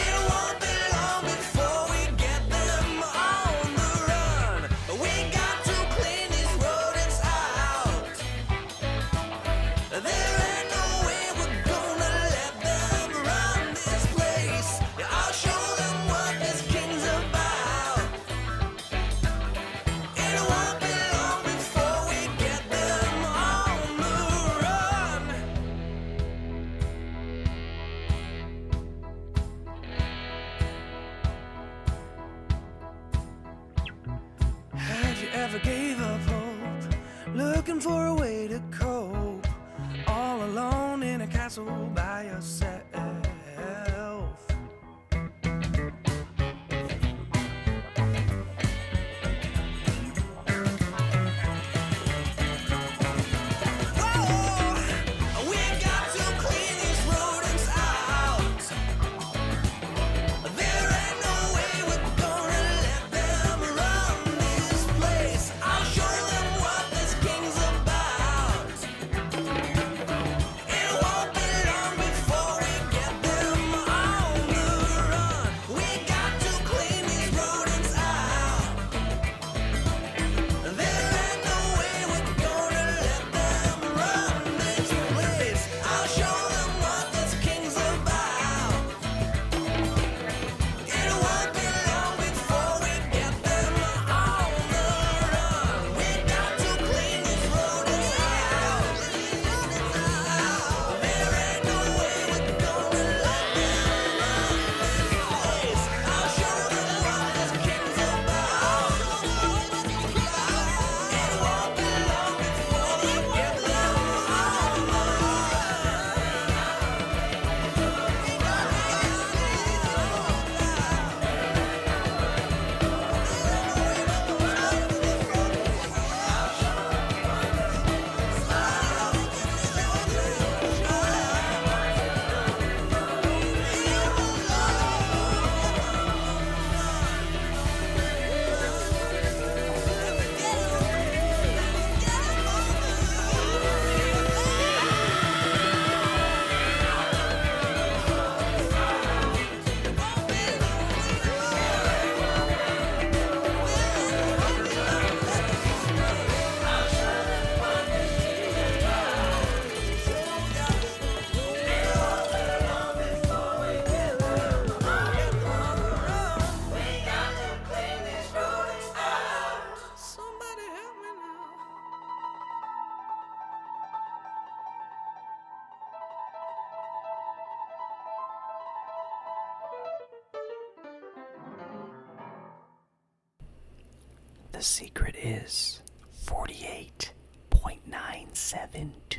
It won't be long before we get them on the run. We got to clean these rodents out. There ain't no way we're gonna let them run this place. I'll show them what this king's about. It won't be long before we get them on the run. Have you ever gave up hope, looking for a way to cope, all alone in a castle by yourself? Whoa, we got to clean these rodents out. There ain't no way we're gonna let them run this place. I'll show them what this king's about. It won't be long before we get them on the run. We got to clean these rodents out. There ain't no way we're gonna let them run this place. I'll show them what this king's about. It won't be long before we get them on the run. We got to clean these rodents out. There ain't no way we're gonna let them run this place. I'll show them what this king's about. It won't be long before we get them on the run. Somebody help me now. The secret is 48.972